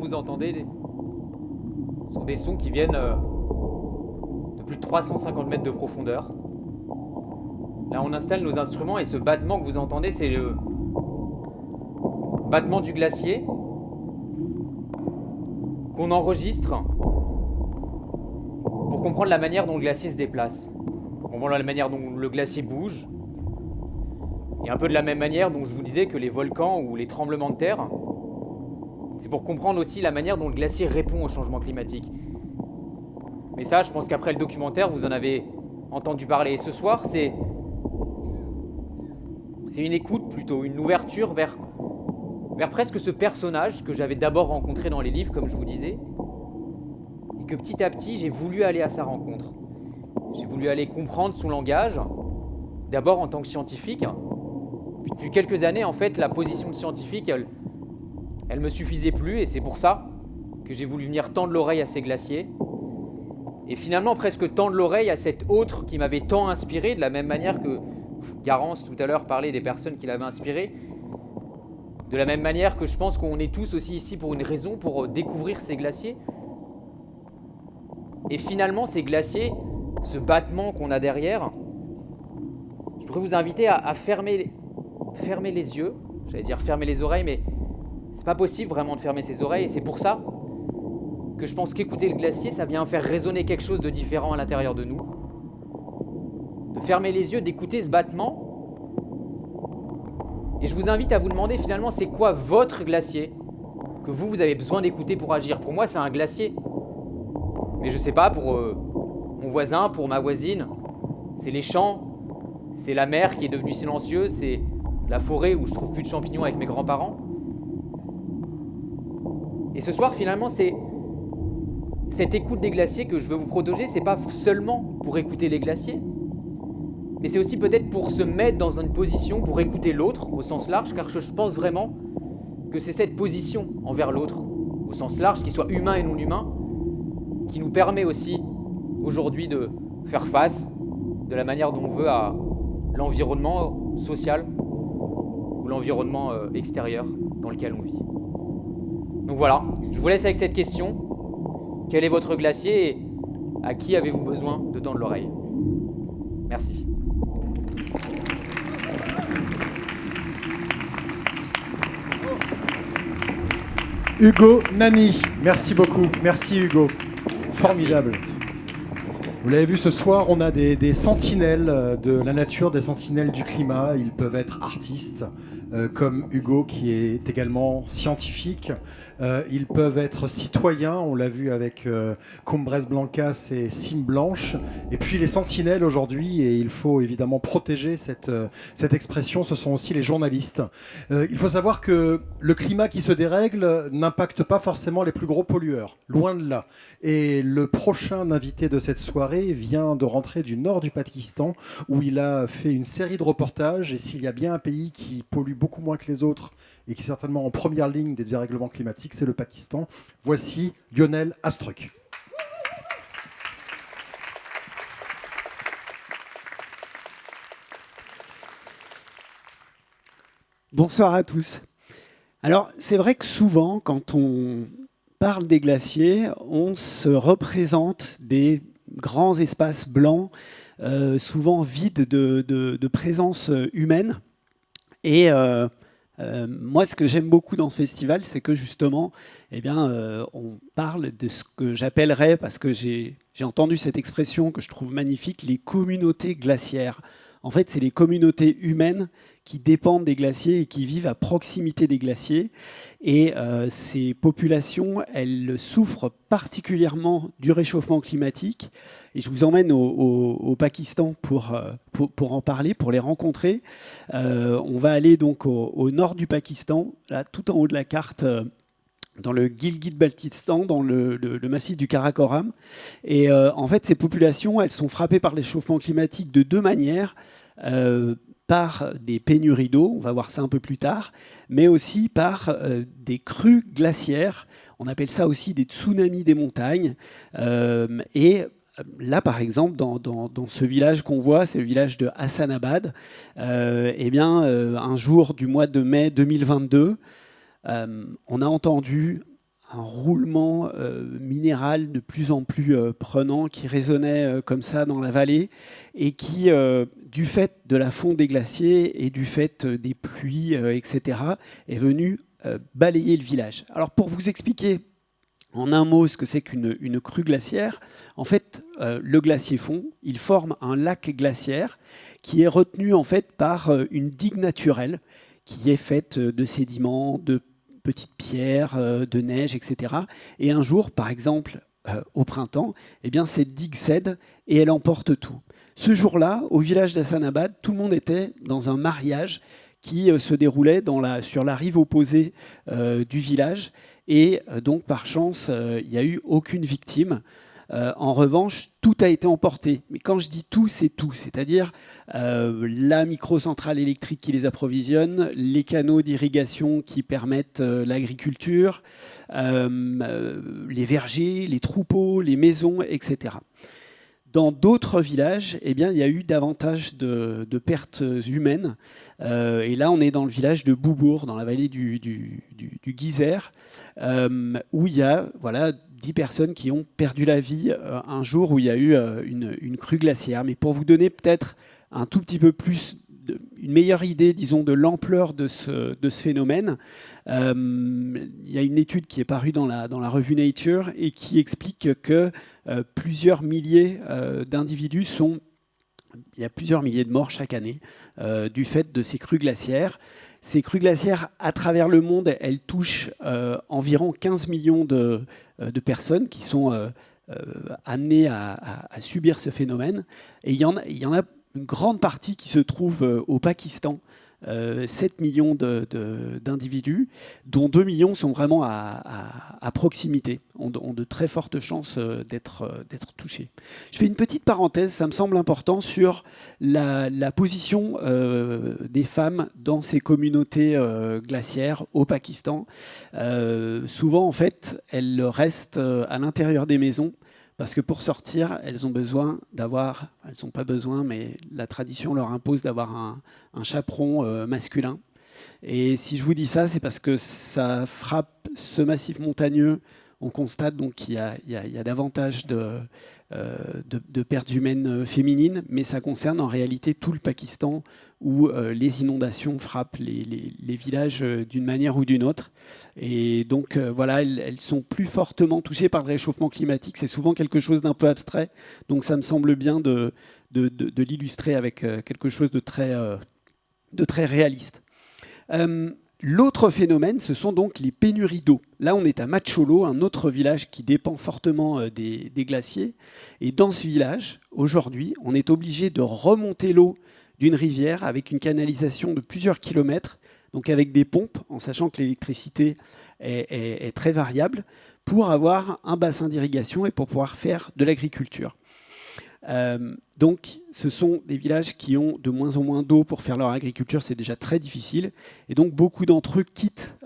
vous entendez sont des sons qui viennent de plus de 350 mètres de profondeur. Là, on installe nos instruments et ce battement que vous entendez, c'est le battement du glacier qu'on enregistre pour comprendre la manière dont le glacier se déplace, pour comprendre la manière dont le glacier bouge, et un peu de la même manière dont je vous disais que les volcans ou les tremblements de terre, c'est pour comprendre aussi la manière dont le glacier répond au changement climatique. Mais ça, je pense qu'après le documentaire, vous en avez entendu parler. Et ce soir, c'est une écoute plutôt, une ouverture vers presque ce personnage que j'avais d'abord rencontré dans les livres, comme je vous disais, et que petit à petit, j'ai voulu aller à sa rencontre. J'ai voulu aller comprendre son langage, d'abord en tant que scientifique. Puis depuis quelques années, en fait, la position de scientifique, elle me suffisait plus, et c'est pour ça que j'ai voulu venir tendre l'oreille à ces glaciers, et finalement presque tendre l'oreille à cet autre qui m'avait tant inspiré, de la même manière que Garance tout à l'heure parlait des personnes qui l'avaient inspiré, de la même manière que je pense qu'on est tous aussi ici pour une raison, pour découvrir ces glaciers. Et finalement, ces glaciers, ce battement qu'on a derrière, je voudrais vous inviter à fermer les yeux, j'allais dire fermer les oreilles, mais c'est pas possible vraiment de fermer ses oreilles, et c'est pour ça que je pense qu'écouter le glacier, ça vient faire résonner quelque chose de différent à l'intérieur de nous. De fermer les yeux, d'écouter ce battement. Et je vous invite à vous demander finalement, c'est quoi votre glacier que vous avez besoin d'écouter pour agir. Pour moi, c'est un glacier. Mais je sais pas, pour mon voisin, pour ma voisine, c'est les champs, c'est la mer qui est devenue silencieuse, c'est la forêt où je trouve plus de champignons avec mes grands-parents. Et ce soir, finalement, c'est cette écoute des glaciers que je veux vous protéger, c'est pas seulement pour écouter les glaciers, mais c'est aussi peut-être pour se mettre dans une position pour écouter l'autre au sens large, car je pense vraiment que c'est cette position envers l'autre au sens large, qu'il soit humain et non humain, qui nous permet aussi aujourd'hui de faire face de la manière dont on veut à l'environnement social ou l'environnement extérieur dans lequel on vit. Donc voilà, je vous laisse avec cette question. Quel est votre glacier et à qui avez-vous besoin de tendre l'oreille? Merci. Hugo Nani, merci beaucoup. Merci Hugo. Formidable. Vous l'avez vu ce soir, on a des sentinelles de la nature, des sentinelles du climat. Ils peuvent être artistes, comme Hugo qui est également scientifique. Ils peuvent être citoyens, on l'a vu avec Cumbres Blancas et Cime Blanche. Et puis les sentinelles aujourd'hui, et il faut évidemment protéger cette expression, ce sont aussi les journalistes. Il faut savoir que le climat qui se dérègle n'impacte pas forcément les plus gros pollueurs, loin de là. Et le prochain invité de cette soirée vient de rentrer du nord du Pakistan, où il a fait une série de reportages. Et s'il y a bien un pays qui pollue beaucoup moins que les autres, et qui est certainement en première ligne des dérèglements climatiques, c'est le Pakistan. Voici Lionel Astruc. Bonsoir à tous. Alors, c'est vrai que souvent, quand on parle des glaciers, on se représente des grands espaces blancs, souvent vides de présence humaine. Et moi, ce que j'aime beaucoup dans ce festival, c'est que justement, on parle de ce que j'appellerais, parce que j'ai entendu cette expression que je trouve magnifique, les communautés glaciaires. En fait, c'est les communautés humaines qui dépendent des glaciers et qui vivent à proximité des glaciers. Et ces populations, elles souffrent particulièrement du réchauffement climatique. Et je vous emmène au Pakistan pour en parler, pour les rencontrer. On va aller donc au nord du Pakistan, là, tout en haut de la carte, dans le Gilgit-Baltistan, dans le massif du Karakoram. Et en fait, ces populations, elles sont frappées par le réchauffement climatique de deux manières. Par des pénuries d'eau, on va voir ça un peu plus tard, mais aussi par des crues glaciaires. On appelle ça aussi des tsunamis des montagnes. Et là, par exemple, dans ce village qu'on voit, c'est le village de Hassanabad, un jour du mois de mai 2022, on a entendu un roulement minéral de plus en plus prenant qui résonnait comme ça dans la vallée et qui, du fait de la fonte des glaciers et du fait des pluies, etc., est venu balayer le village. Alors pour vous expliquer en un mot ce que c'est qu'une crue glaciaire, en fait, le glacier fond, il forme un lac glaciaire qui est retenu en fait par une digue naturelle qui est faite de sédiments, de petites pierres, de neige, etc. Et un jour, par exemple, au printemps, eh bien, cette digue cède et elle emporte tout. Ce jour-là, au village d'Hassanabad, tout le monde était dans un mariage qui se déroulait sur la rive opposée du village. Et donc, par chance, il n'y a eu aucune victime. En revanche, tout a été emporté. Mais quand je dis tout, c'est tout. C'est-à-dire la microcentrale électrique qui les approvisionne, les canaux d'irrigation qui permettent l'agriculture, les vergers, les troupeaux, les maisons, etc. Dans d'autres villages, eh bien, il y a eu davantage de pertes humaines. Et là, on est dans le village de Boubourg, dans la vallée du Guiser, où il y a 10 personnes qui ont perdu la vie un jour où il y a eu une crue glaciaire. Mais pour vous donner peut-être un tout petit peu plus, une meilleure idée, disons, de l'ampleur de ce phénomène, il y a une étude qui est parue dans la revue Nature et qui explique que plusieurs milliers d'individus il y a plusieurs milliers de morts chaque année du fait de ces crues glaciaires. Ces crues glaciaires, à travers le monde, elles touchent environ 15 millions de personnes qui sont amenées à subir ce phénomène. Et il y en a une grande partie qui se trouve au Pakistan, 7 millions d'individus, dont 2 millions sont vraiment à proximité, ont de très fortes chances d'être touchés. Je fais une petite parenthèse, ça me semble important, sur la position des femmes dans ces communautés glaciaires au Pakistan. Souvent, en fait, elles restent à l'intérieur des maisons, parce que pour sortir, elles ont pas besoin, mais la tradition leur impose d'avoir un chaperon masculin. Et si je vous dis ça, c'est parce que ça frappe ce massif montagneux. On constate donc qu'il y a davantage de pertes humaines féminines, mais ça concerne en réalité tout le Pakistan où les inondations frappent les villages d'une manière ou d'une autre. Et donc voilà, elles sont plus fortement touchées par le réchauffement climatique. C'est souvent quelque chose d'un peu abstrait, donc ça me semble bien de l'illustrer avec quelque chose de très réaliste. L'autre phénomène, ce sont donc les pénuries d'eau. Là, on est à Macholo, un autre village qui dépend fortement des glaciers. Et dans ce village, aujourd'hui, on est obligé de remonter l'eau d'une rivière avec une canalisation de plusieurs kilomètres, donc avec des pompes, en sachant que l'électricité est très variable, pour avoir un bassin d'irrigation et pour pouvoir faire de l'agriculture. Donc, ce sont des villages qui ont de moins en moins d'eau pour faire leur agriculture, c'est déjà très difficile. Et donc, beaucoup d'entre eux quittent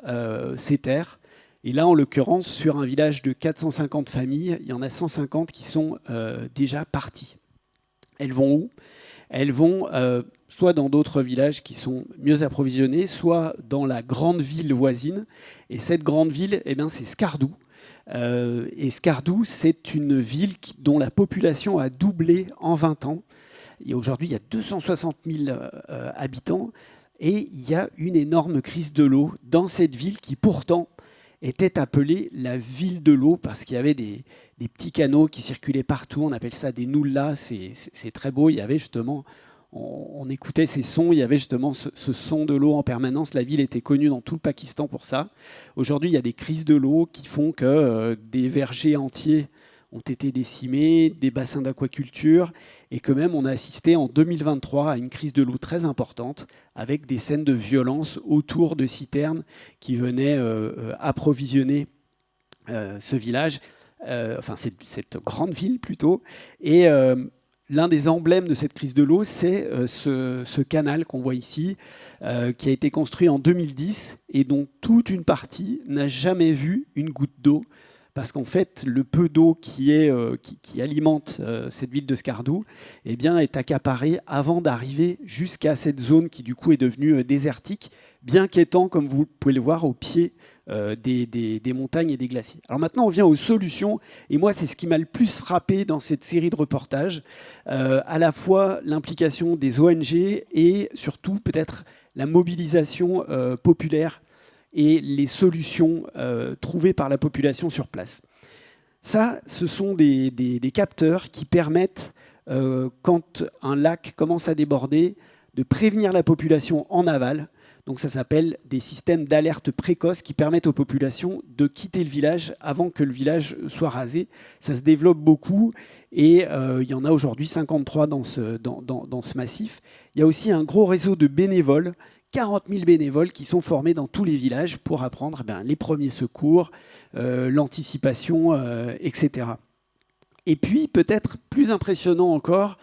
ces terres. Et là, en l'occurrence, sur un village de 450 familles, il y en a 150 qui sont déjà parties. Elles vont où ? Elles vont soit dans d'autres villages qui sont mieux approvisionnés, soit dans la grande ville voisine. Et cette grande ville, eh bien, c'est Skardou. Et Skardou, c'est une ville dont la population a doublé en 20 ans. Et aujourd'hui, il y a 260 000 habitants. Et il y a une énorme crise de l'eau dans cette ville qui, pourtant, était appelée la ville de l'eau parce qu'il y avait des petits canaux qui circulaient partout. On appelle ça des nullas. C'est très beau. Il y avait justement... On écoutait ces sons, il y avait justement ce son de l'eau en permanence. La ville était connue dans tout le Pakistan pour ça. Aujourd'hui, il y a des crises de l'eau qui font que des vergers entiers ont été décimés, des bassins d'aquaculture, et que même on a assisté en 2023 à une crise de l'eau très importante, avec des scènes de violence autour de citernes qui venaient approvisionner ce village, enfin cette grande ville plutôt, et l'un des emblèmes de cette crise de l'eau, c'est ce canal qu'on voit ici, qui a été construit en 2010 et dont toute une partie n'a jamais vu une goutte d'eau parce qu'en fait, le peu d'eau qui alimente cette ville de Skardou eh bien, est accaparé avant d'arriver jusqu'à cette zone qui, du coup, est devenue désertique, bien qu'étant, comme vous pouvez le voir, au pied des montagnes et des glaciers. Alors maintenant, on vient aux solutions, et moi, c'est ce qui m'a le plus frappé dans cette série de reportages, à la fois l'implication des ONG et surtout peut-être la mobilisation populaire et les solutions trouvées par la population sur place. Ça, ce sont des capteurs qui permettent, quand un lac commence à déborder, de prévenir la population en aval. Donc ça s'appelle des systèmes d'alerte précoce qui permettent aux populations de quitter le village avant que le village soit rasé. Ça se développe beaucoup et il y en a aujourd'hui 53 dans ce massif. Il y a aussi un gros réseau de bénévoles, 40 000 bénévoles qui sont formés dans tous les villages pour apprendre les premiers secours, l'anticipation, etc. Et puis, peut-être plus impressionnant encore,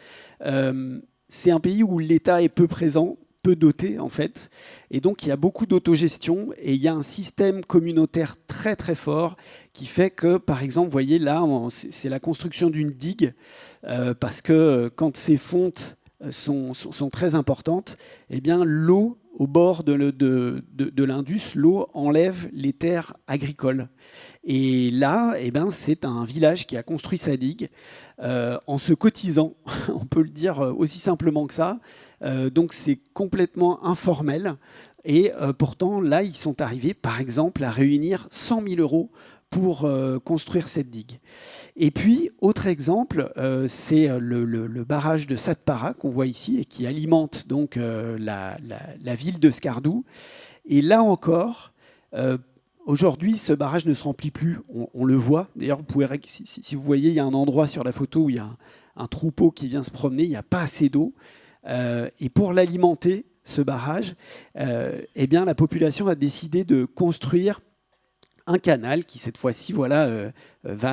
c'est un pays où l'État est peu présent, peu doté en fait, et donc il y a beaucoup d'autogestion et il y a un système communautaire très très fort qui fait que, par exemple, vous voyez là, c'est la construction d'une digue, parce que quand ces fontes sont très importantes, eh bien l'eau au bord de l'Indus, l'eau enlève les terres agricoles. Et là, eh ben, c'est un village qui a construit sa digue en se cotisant, on peut le dire aussi simplement que ça. Donc c'est complètement informel. Et pourtant, là, ils sont arrivés, par exemple, à réunir 100 000 euros pour construire cette digue. Et puis, autre exemple, c'est le barrage de Satpara qu'on voit ici et qui alimente donc la ville de Skardou. Et là encore, aujourd'hui, ce barrage ne se remplit plus, on le voit. D'ailleurs, si vous voyez, il y a un endroit sur la photo où il y a un troupeau qui vient se promener, il n'y a pas assez d'eau. Et pour l'alimenter, ce barrage, eh bien, la population a décidé de construire un canal qui, cette fois-ci, va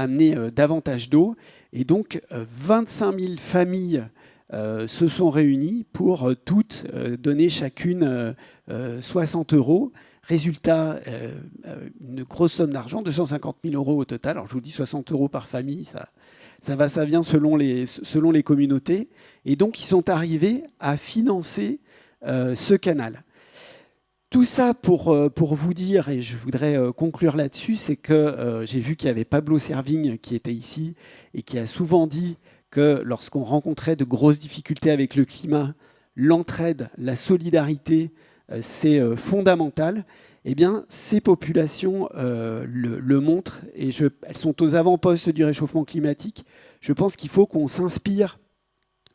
amener davantage d'eau. Et donc, 25 000 familles se sont réunies pour toutes donner chacune 60 euros. Résultat, une grosse somme d'argent, 250 000 euros au total. Alors, je vous dis 60 euros par famille, ça va, ça vient selon les communautés. Et donc, ils sont arrivés à financer ce canal. Tout ça pour vous dire, et je voudrais conclure là-dessus, c'est que j'ai vu qu'il y avait Pablo Servigne qui était ici et qui a souvent dit que lorsqu'on rencontrait de grosses difficultés avec le climat, l'entraide, la solidarité, c'est fondamental. Eh bien, ces populations le montrent et elles sont aux avant-postes du réchauffement climatique. Je pense qu'il faut qu'on s'inspire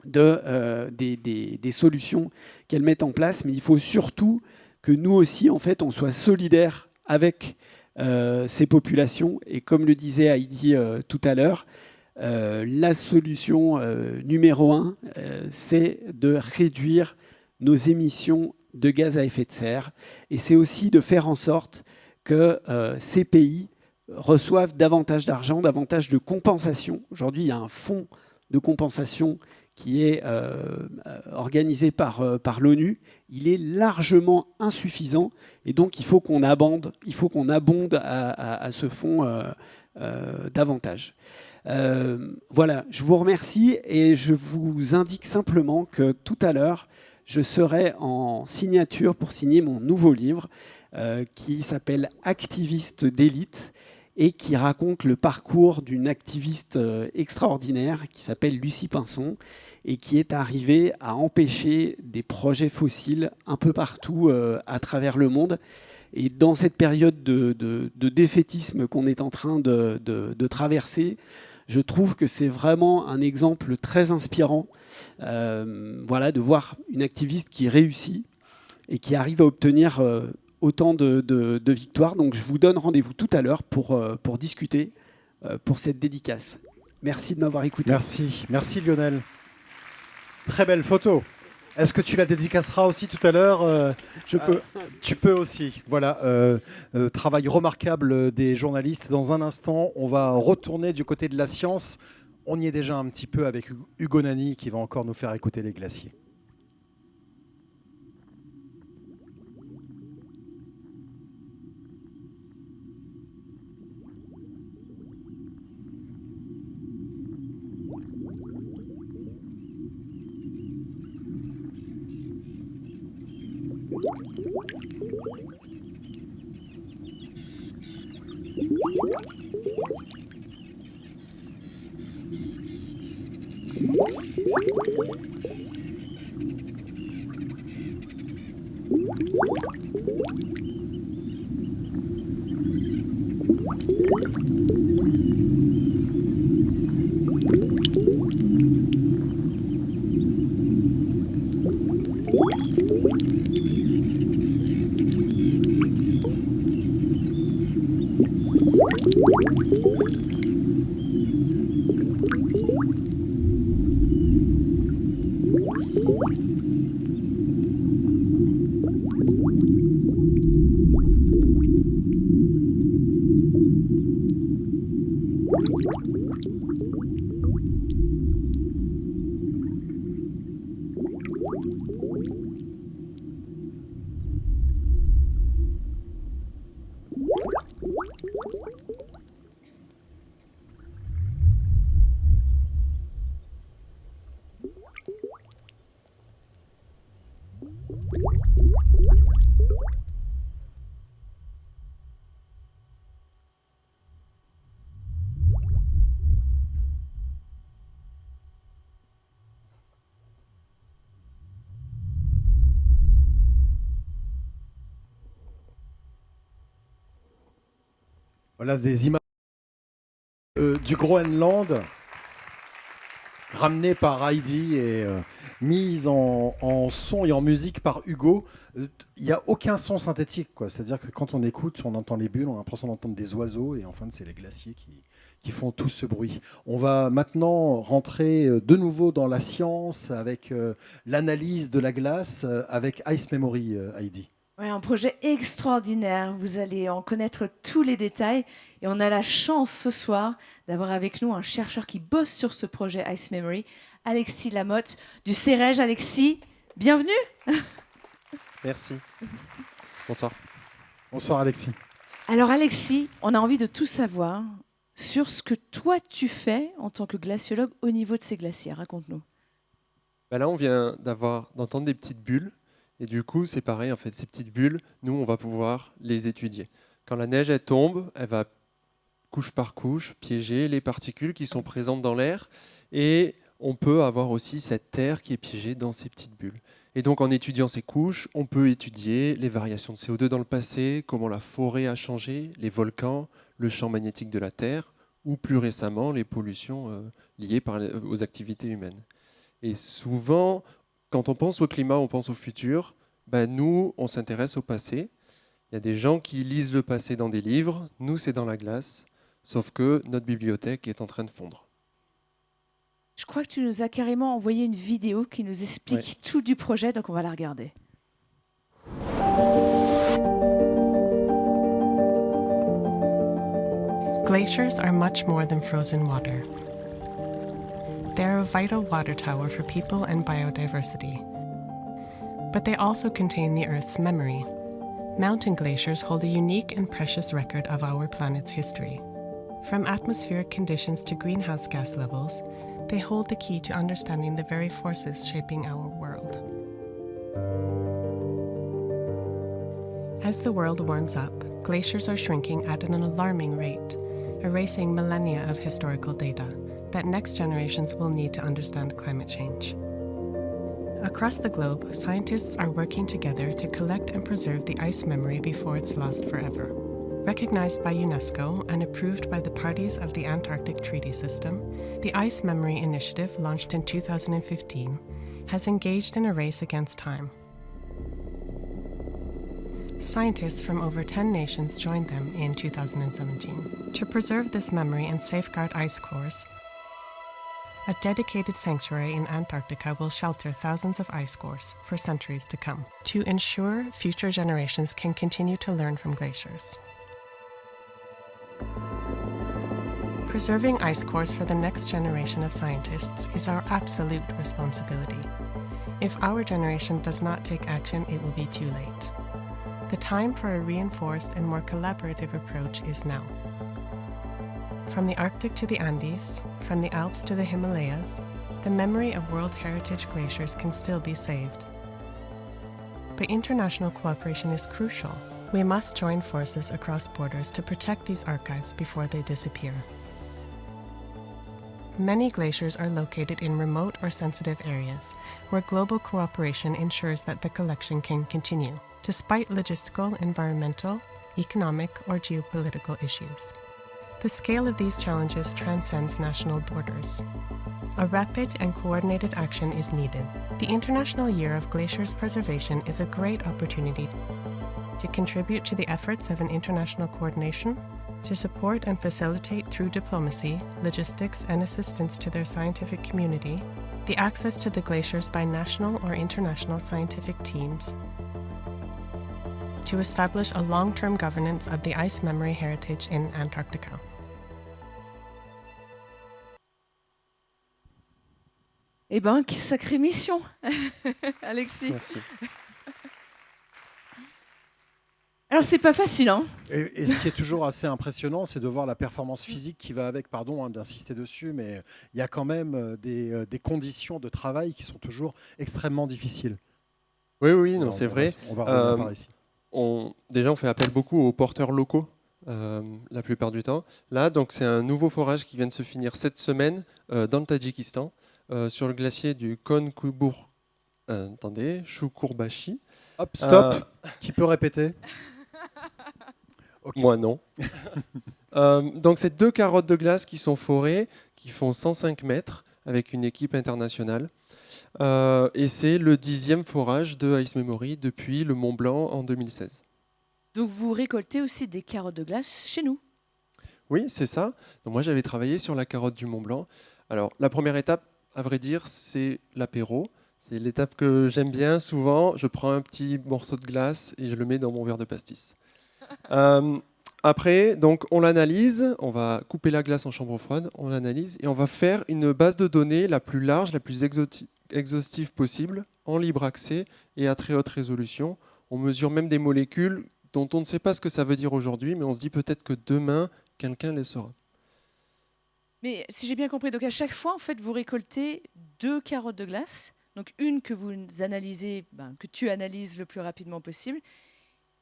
des solutions qu'elles mettent en place, mais il faut surtout que nous aussi, en fait, on soit solidaires avec ces populations. Et comme le disait Heidi tout à l'heure, la solution numéro 1, c'est de réduire nos émissions de gaz à effet de serre. Et c'est aussi de faire en sorte que ces pays reçoivent davantage d'argent, davantage de compensation. Aujourd'hui, il y a un fonds de compensation qui est organisé par l'ONU. Il est largement insuffisant et donc il faut qu'on abonde à ce fonds davantage. Voilà, je vous remercie et je vous indique simplement que tout à l'heure, je serai en signature pour signer mon nouveau livre qui s'appelle Activiste d'élite et qui raconte le parcours d'une activiste extraordinaire qui s'appelle Lucie Pinson et qui est arrivée à empêcher des projets fossiles un peu partout à travers le monde. Et dans cette période de défaitisme qu'on est en train de traverser, je trouve que c'est vraiment un exemple très inspirant de voir une activiste qui réussit et qui arrive à obtenir autant de victoires. Donc je vous donne rendez-vous tout à l'heure pour discuter pour cette dédicace. Merci de m'avoir écouté. Merci Lionel. Très belle photo. Est-ce que tu la dédicaceras aussi tout à l'heure? Je peux. Tu peux aussi. Voilà, travail remarquable des journalistes. Dans un instant, on va retourner du côté de la science. On y est déjà un petit peu avec Hugo Nani qui va encore nous faire écouter les glaciers. Voilà des images du Groenland ramenées par Heidi et mises en son et en musique par Hugo. Il n'y a aucun son synthétique, quoi. C'est-à-dire que quand on écoute, on entend les bulles, on a l'impression d'entendre des oiseaux, et en fait, c'est les glaciers qui font tout ce bruit. On va maintenant rentrer de nouveau dans la science avec l'analyse de la glace avec Ice Memory, Heidi. Ouais, un projet extraordinaire. Vous allez en connaître tous les détails. Et on a la chance ce soir d'avoir avec nous un chercheur qui bosse sur ce projet Ice Memory, Alexis Lamotte du CEREJ. Alexis, bienvenue. Merci. Bonsoir. Bonsoir Alexis. Alors Alexis, on a envie de tout savoir sur ce que toi tu fais en tant que glaciologue au niveau de ces glaciers. Raconte-nous. Là, on vient d'entendre des petites bulles. Et du coup, c'est pareil, en fait, ces petites bulles, nous, on va pouvoir les étudier. Quand la neige, elle tombe, elle va, couche par couche, piéger les particules qui sont présentes dans l'air. Et on peut avoir aussi cette terre qui est piégée dans ces petites bulles. Et donc, en étudiant ces couches, on peut étudier les variations de CO2 dans le passé, comment la forêt a changé, les volcans, le champ magnétique de la Terre, ou plus récemment, les pollutions liées aux activités humaines. Et souvent, quand on pense au climat, on pense au futur. Nous, on s'intéresse au passé. Il y a des gens qui lisent le passé dans des livres. Nous, c'est dans la glace. Sauf que notre bibliothèque est en train de fondre. Je crois que tu nous as carrément envoyé une vidéo qui nous explique tout du projet, donc on va la regarder. Glaciers are much more than frozen water. They're a vital water tower for people and biodiversity. But they also contain the Earth's memory. Mountain glaciers hold a unique and precious record of our planet's history. From atmospheric conditions to greenhouse gas levels, they hold the key to understanding the very forces shaping our world. As the world warms up, glaciers are shrinking at an alarming rate, erasing millennia of historical data that next generations will need to understand climate change. Across the globe, scientists are working together to collect and preserve the ice memory before it's lost forever. Recognized by UNESCO and approved by the parties of the Antarctic Treaty System, the Ice Memory Initiative, launched in 2015, has engaged in a race against time. Scientists from over 10 nations joined them in 2017. To preserve this memory and safeguard ice cores, a dedicated sanctuary in Antarctica will shelter thousands of ice cores for centuries to come, to ensure future generations can continue to learn from glaciers. Preserving ice cores for the next generation of scientists is our absolute responsibility. If our generation does not take action, it will be too late. The time for a reinforced and more collaborative approach is now. From the Arctic to the Andes, from the Alps to the Himalayas, the memory of World Heritage glaciers can still be saved. but international cooperation is crucial. We must join forces across borders to protect these archives before they disappear. Many glaciers are located in remote or sensitive areas, where global cooperation ensures that the collection can continue, despite logistical, environmental, economic, or geopolitical issues. The scale of these challenges transcends national borders. A rapid and coordinated action is needed. The International Year of Glaciers Preservation is a great opportunity to contribute to the efforts of an international coordination, to support and facilitate through diplomacy, logistics, and assistance to their scientific community, the access to the glaciers by national or international scientific teams, to establish a long-term governance of the ice memory heritage in Antarctica. Eh ben, sacrée mission, Alexis. Merci. Alors, c'est pas facile, hein. Et ce qui est toujours assez impressionnant, c'est de voir la performance physique qui va avec, pardon d'insister dessus, mais il y a quand même des conditions de travail qui sont toujours extrêmement difficiles. Oui, non, c'est vrai. On va revenir par ici. Déjà, on fait appel beaucoup aux porteurs locaux la plupart du temps. Là, donc, c'est un nouveau forage qui vient de se finir cette semaine dans le Tadjikistan, sur le glacier du Choukourbashi. Hop, stop. Qui peut répéter? Okay. Moi, non. Donc, c'est 2 carottes de glace qui sont forées, qui font 105 mètres, avec une équipe internationale. Et c'est le 10e forage de Ice Memory depuis le Mont Blanc en 2016. Donc, vous récoltez aussi des carottes de glace chez nous? Oui, c'est ça. Donc, moi, j'avais travaillé sur la carotte du Mont Blanc. Alors, la première étape, à vrai dire, c'est l'apéro. C'est l'étape que j'aime bien. Souvent, je prends un petit morceau de glace et je le mets dans mon verre de pastis. Après, donc, on l'analyse. On va couper la glace en chambre froide. On l'analyse et on va faire une base de données la plus large, la plus exhaustive possible, en libre accès et à très haute résolution. On mesure même des molécules dont on ne sait pas ce que ça veut dire aujourd'hui, mais on se dit peut-être que demain, quelqu'un les saura. Mais si j'ai bien compris, donc à chaque fois, en fait, vous récoltez 2 carottes de glace. Donc une que vous analysez, que tu analyses le plus rapidement possible.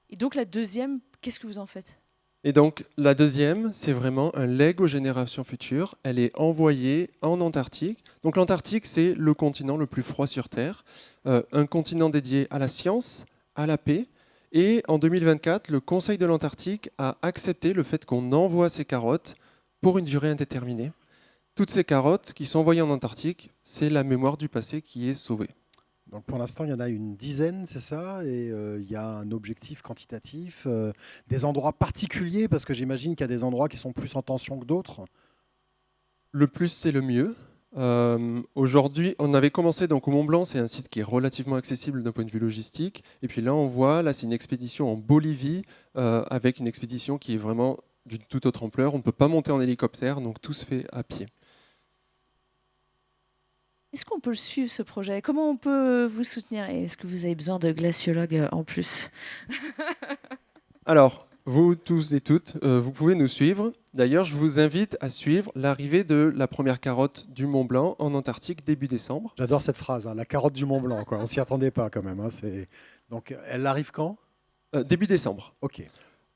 Et donc la deuxième, qu'est-ce que vous en faites? Et donc la deuxième, c'est vraiment un leg aux générations futures. Elle est envoyée en Antarctique. Donc l'Antarctique, c'est le continent le plus froid sur Terre. Un continent dédié à la science, à la paix. Et en 2024, le Conseil de l'Antarctique a accepté le fait qu'on envoie ces carottes pour une durée indéterminée. Toutes ces carottes qui sont envoyées en Antarctique, c'est la mémoire du passé qui est sauvée. Donc pour l'instant, il y en a une dizaine, c'est ça? Et il y a un objectif quantitatif, des endroits particuliers, parce que j'imagine qu'il y a des endroits qui sont plus en tension que d'autres. Le plus, c'est le mieux. Aujourd'hui, on avait commencé donc au Mont Blanc, c'est un site qui est relativement accessible d'un point de vue logistique. Et puis là, on voit, là, c'est une expédition en Bolivie, avec une expédition qui est vraiment d'une toute autre ampleur. On ne peut pas monter en hélicoptère, donc tout se fait à pied. Est-ce qu'on peut le suivre, ce projet? Comment on peut vous soutenir? Et est-ce que vous avez besoin de glaciologues en plus? Alors, vous tous et toutes, vous pouvez nous suivre. D'ailleurs, je vous invite à suivre l'arrivée de la première carotte du Mont Blanc en Antarctique début décembre. J'adore cette phrase, la carotte du Mont Blanc. On ne s'y attendait pas quand même. Donc, elle arrive quand? Début décembre. Ok.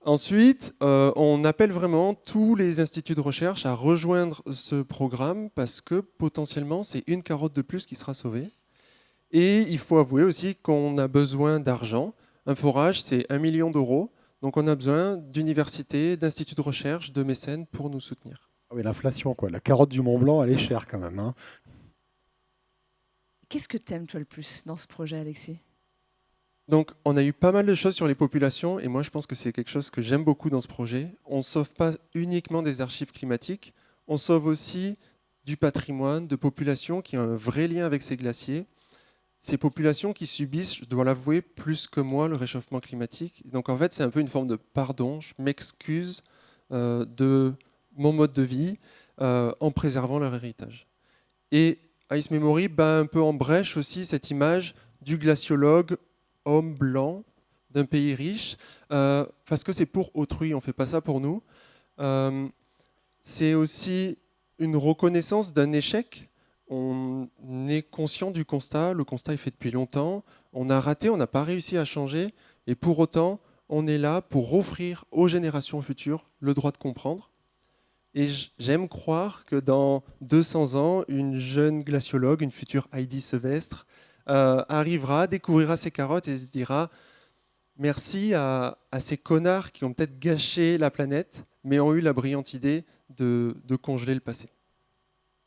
Ensuite, on appelle vraiment tous les instituts de recherche à rejoindre ce programme parce que potentiellement, c'est une carotte de plus qui sera sauvée. Et il faut avouer aussi qu'on a besoin d'argent. Un forage, c'est 1 million d'euros. Donc on a besoin d'universités, d'instituts de recherche, de mécènes pour nous soutenir. Ah oui, l'inflation, quoi. La carotte du Mont Blanc, elle est chère quand même. Hein. Qu'est-ce que tu aimes, toi, le plus dans ce projet, Alexis? Donc, on a eu pas mal de choses sur les populations et moi, je pense que c'est quelque chose que j'aime beaucoup dans ce projet. On ne sauve pas uniquement des archives climatiques, on sauve aussi du patrimoine, de populations qui ont un vrai lien avec ces glaciers. Ces populations qui subissent, je dois l'avouer, plus que moi, le réchauffement climatique. Donc, en fait, c'est un peu une forme de pardon. Je m'excuse de mon mode de vie en préservant leur héritage. Et Ice Memory bat un peu en brèche aussi cette image du glaciologue homme blanc d'un pays riche, parce que c'est pour autrui, on ne fait pas ça pour nous. C'est aussi une reconnaissance d'un échec. on est conscient du constat, le constat est fait depuis longtemps, on a raté, on n'a pas réussi à changer, et pour autant, on est là pour offrir aux générations futures le droit de comprendre. Et j'aime croire que dans 200 ans, une jeune glaciologue, une future Heidi Sevestre, arrivera, découvrira ces carottes et se dira merci à ces connards qui ont peut-être gâché la planète, mais ont eu la brillante idée de congeler le passé.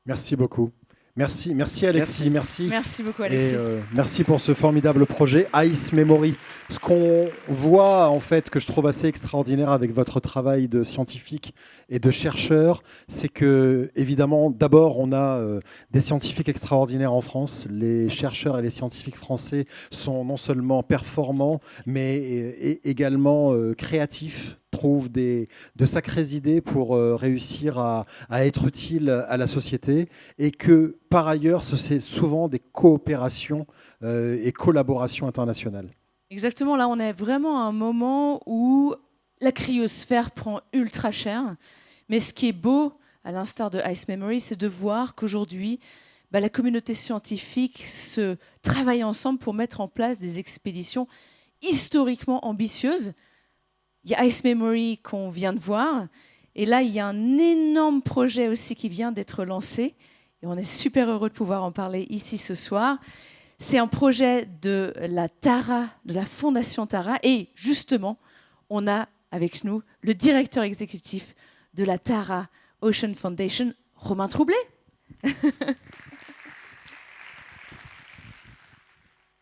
Merci beaucoup. Merci Alexis, merci. Merci beaucoup Alexis. Et merci pour ce formidable projet Ice Memory. Ce qu'on voit en fait, que je trouve assez extraordinaire avec votre travail de scientifique et de chercheur, c'est que évidemment, d'abord, on a des scientifiques extraordinaires en France. Les chercheurs et les scientifiques français sont non seulement performants, mais également créatifs, trouvent de sacrées idées pour réussir à être utile à la société, et que par ailleurs, c'est souvent des coopérations et collaborations internationales. Exactement, là on est vraiment à un moment où la cryosphère prend ultra cher, mais ce qui est beau, à l'instar de Ice Memory, c'est de voir qu'aujourd'hui, la communauté scientifique se travaille ensemble pour mettre en place des expéditions historiquement ambitieuses. Il y a Ice Memory qu'on vient de voir, et là il y a un énorme projet aussi qui vient d'être lancé, et on est super heureux de pouvoir en parler ici ce soir. C'est un projet de la Tara, de la Fondation Tara, et justement, on a avec nous le directeur exécutif de la Tara Ocean Foundation, Romain Troublé.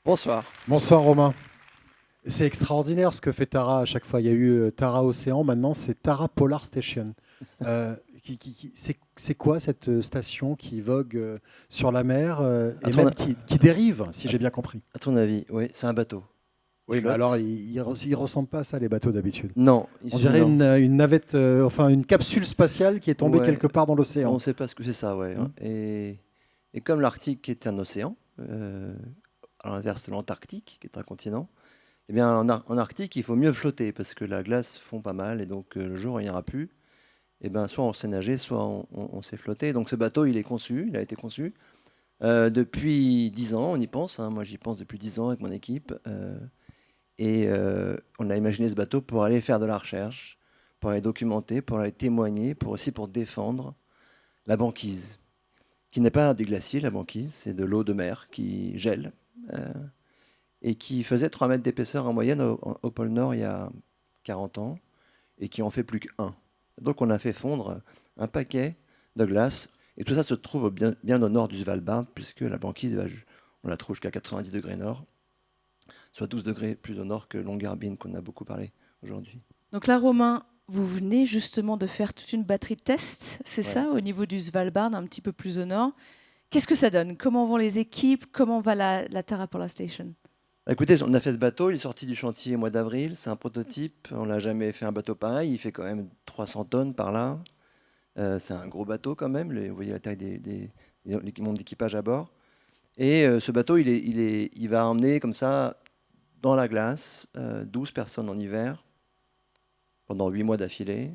Bonsoir. Bonsoir Romain. C'est extraordinaire ce que fait Tara à chaque fois. Il y a eu Tara Océan, maintenant c'est Tara Polar Station. C'est quoi cette station qui vogue sur la mer et même qui dérive, si j'ai bien compris? À ton avis, oui, c'est un bateau. Oui, mais alors il ne ressemble pas à ça, les bateaux d'habitude. Non. On dirait une navette, enfin une capsule spatiale qui est tombée quelque part dans l'océan. On ne sait pas ce que c'est ça, ouais. Et comme l'Arctique est un océan, à l'inverse de l'Antarctique, qui est un continent, eh bien, en Arctique, il faut mieux flotter parce que la glace fond pas mal, et donc le jour où il n'y aura plus, eh bien, soit on sait nager, soit on sait flotter. Donc ce bateau, il a été conçu depuis 10 ans, on y pense. Moi, j'y pense depuis 10 ans avec mon équipe. Et on a imaginé ce bateau pour aller faire de la recherche, pour aller documenter, pour aller témoigner, pour défendre la banquise, qui n'est pas des glaciers, la banquise, c'est de l'eau de mer qui gèle. Et qui faisait 3 mètres d'épaisseur en moyenne au pôle Nord il y a 40 ans, et qui en fait plus qu'un. Donc on a fait fondre un paquet de glace, et tout ça se trouve bien au nord du Svalbard, puisque la banquise, on la trouve jusqu'à 90 degrés nord, soit 12 degrés plus au nord que Longyearbyen, qu'on a beaucoup parlé aujourd'hui. Donc là, Romain, vous venez justement de faire toute une batterie de tests, c'est ça, au niveau du Svalbard, un petit peu plus au nord. Qu'est-ce que ça donne? Comment vont les équipes? Comment va la Tara Polar Station? Écoutez, on a fait ce bateau, il est sorti du chantier au mois d'avril, c'est un prototype, on n'a jamais fait un bateau pareil, il fait quand même 300 tonnes par là, c'est un gros bateau quand même, vous voyez la taille des membres d'équipage à bord, et ce bateau, il va emmener comme ça, dans la glace, 12 personnes en hiver, pendant 8 mois d'affilée,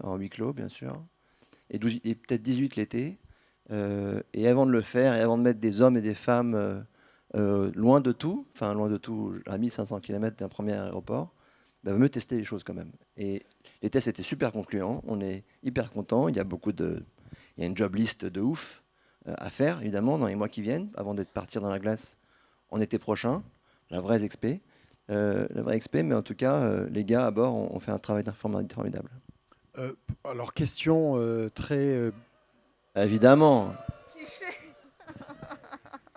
en huis clos bien sûr, et peut-être 18 l'été, et avant de le faire, et avant de mettre des hommes et des femmes loin de tout, à 1500 km d'un premier aéroport, il vaut mieux tester les choses quand même. Et les tests étaient super concluants, on est hyper contents, il y a une job list de ouf à faire, évidemment, dans les mois qui viennent, avant d'être partir dans la glace en été prochain, la vraie expé, mais en tout cas, les gars à bord ont fait un travail formidable. Alors, question très... Évidemment.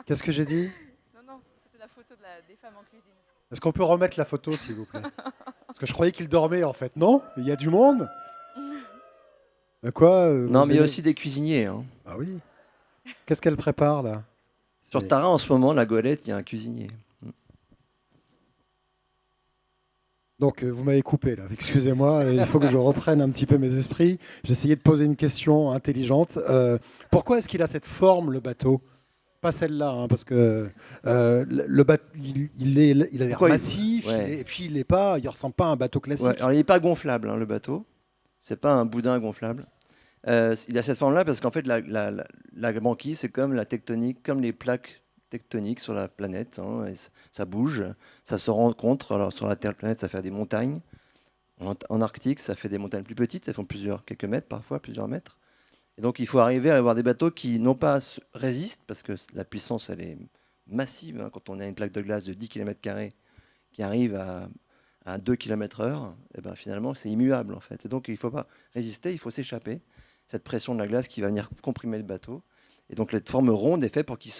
Qu'est-ce que j'ai dit? Non, c'était la photo des femmes en cuisine. Est-ce qu'on peut remettre la photo, s'il vous plaît? Parce que je croyais qu'il dormait, en fait. Non? Il y a du monde? Quoi? Non, mais il y a aussi des cuisiniers. Ah oui? Qu'est-ce qu'elle prépare, là? Sur Tara, en ce moment, la Goélette, il y a un cuisinier. Donc, vous m'avez coupé, là. Excusez-moi, il faut que je reprenne un petit peu mes esprits. J'essayais de poser une question intelligente. Pourquoi est-ce qu'il a cette forme, le bateau? Pas celle-là, parce que le bateau, il a l'air massif, et puis il ne ressemble pas à un bateau classique. Ouais, alors, il n'est pas gonflable, le bateau. Ce n'est pas un boudin gonflable. Il a cette forme-là parce qu'en fait, la banquise, c'est comme la tectonique, comme les plaques tectoniques sur la planète. Hein, et ça bouge, ça se rencontre. Alors, sur la Terre planète, ça fait des montagnes. En Arctique, ça fait des montagnes plus petites, elles font quelques mètres parfois, plusieurs mètres. Et donc, il faut arriver à avoir des bateaux qui, non pas résistent, parce que la puissance, elle est massive. Hein, quand on a une plaque de glace de 10 km² qui arrive à 2 km/h, et ben finalement, c'est immuable, en fait. Et donc, il ne faut pas résister, il faut s'échapper. Cette pression de la glace qui va venir comprimer le bateau. Et donc, la forme ronde est faite pour qu'ils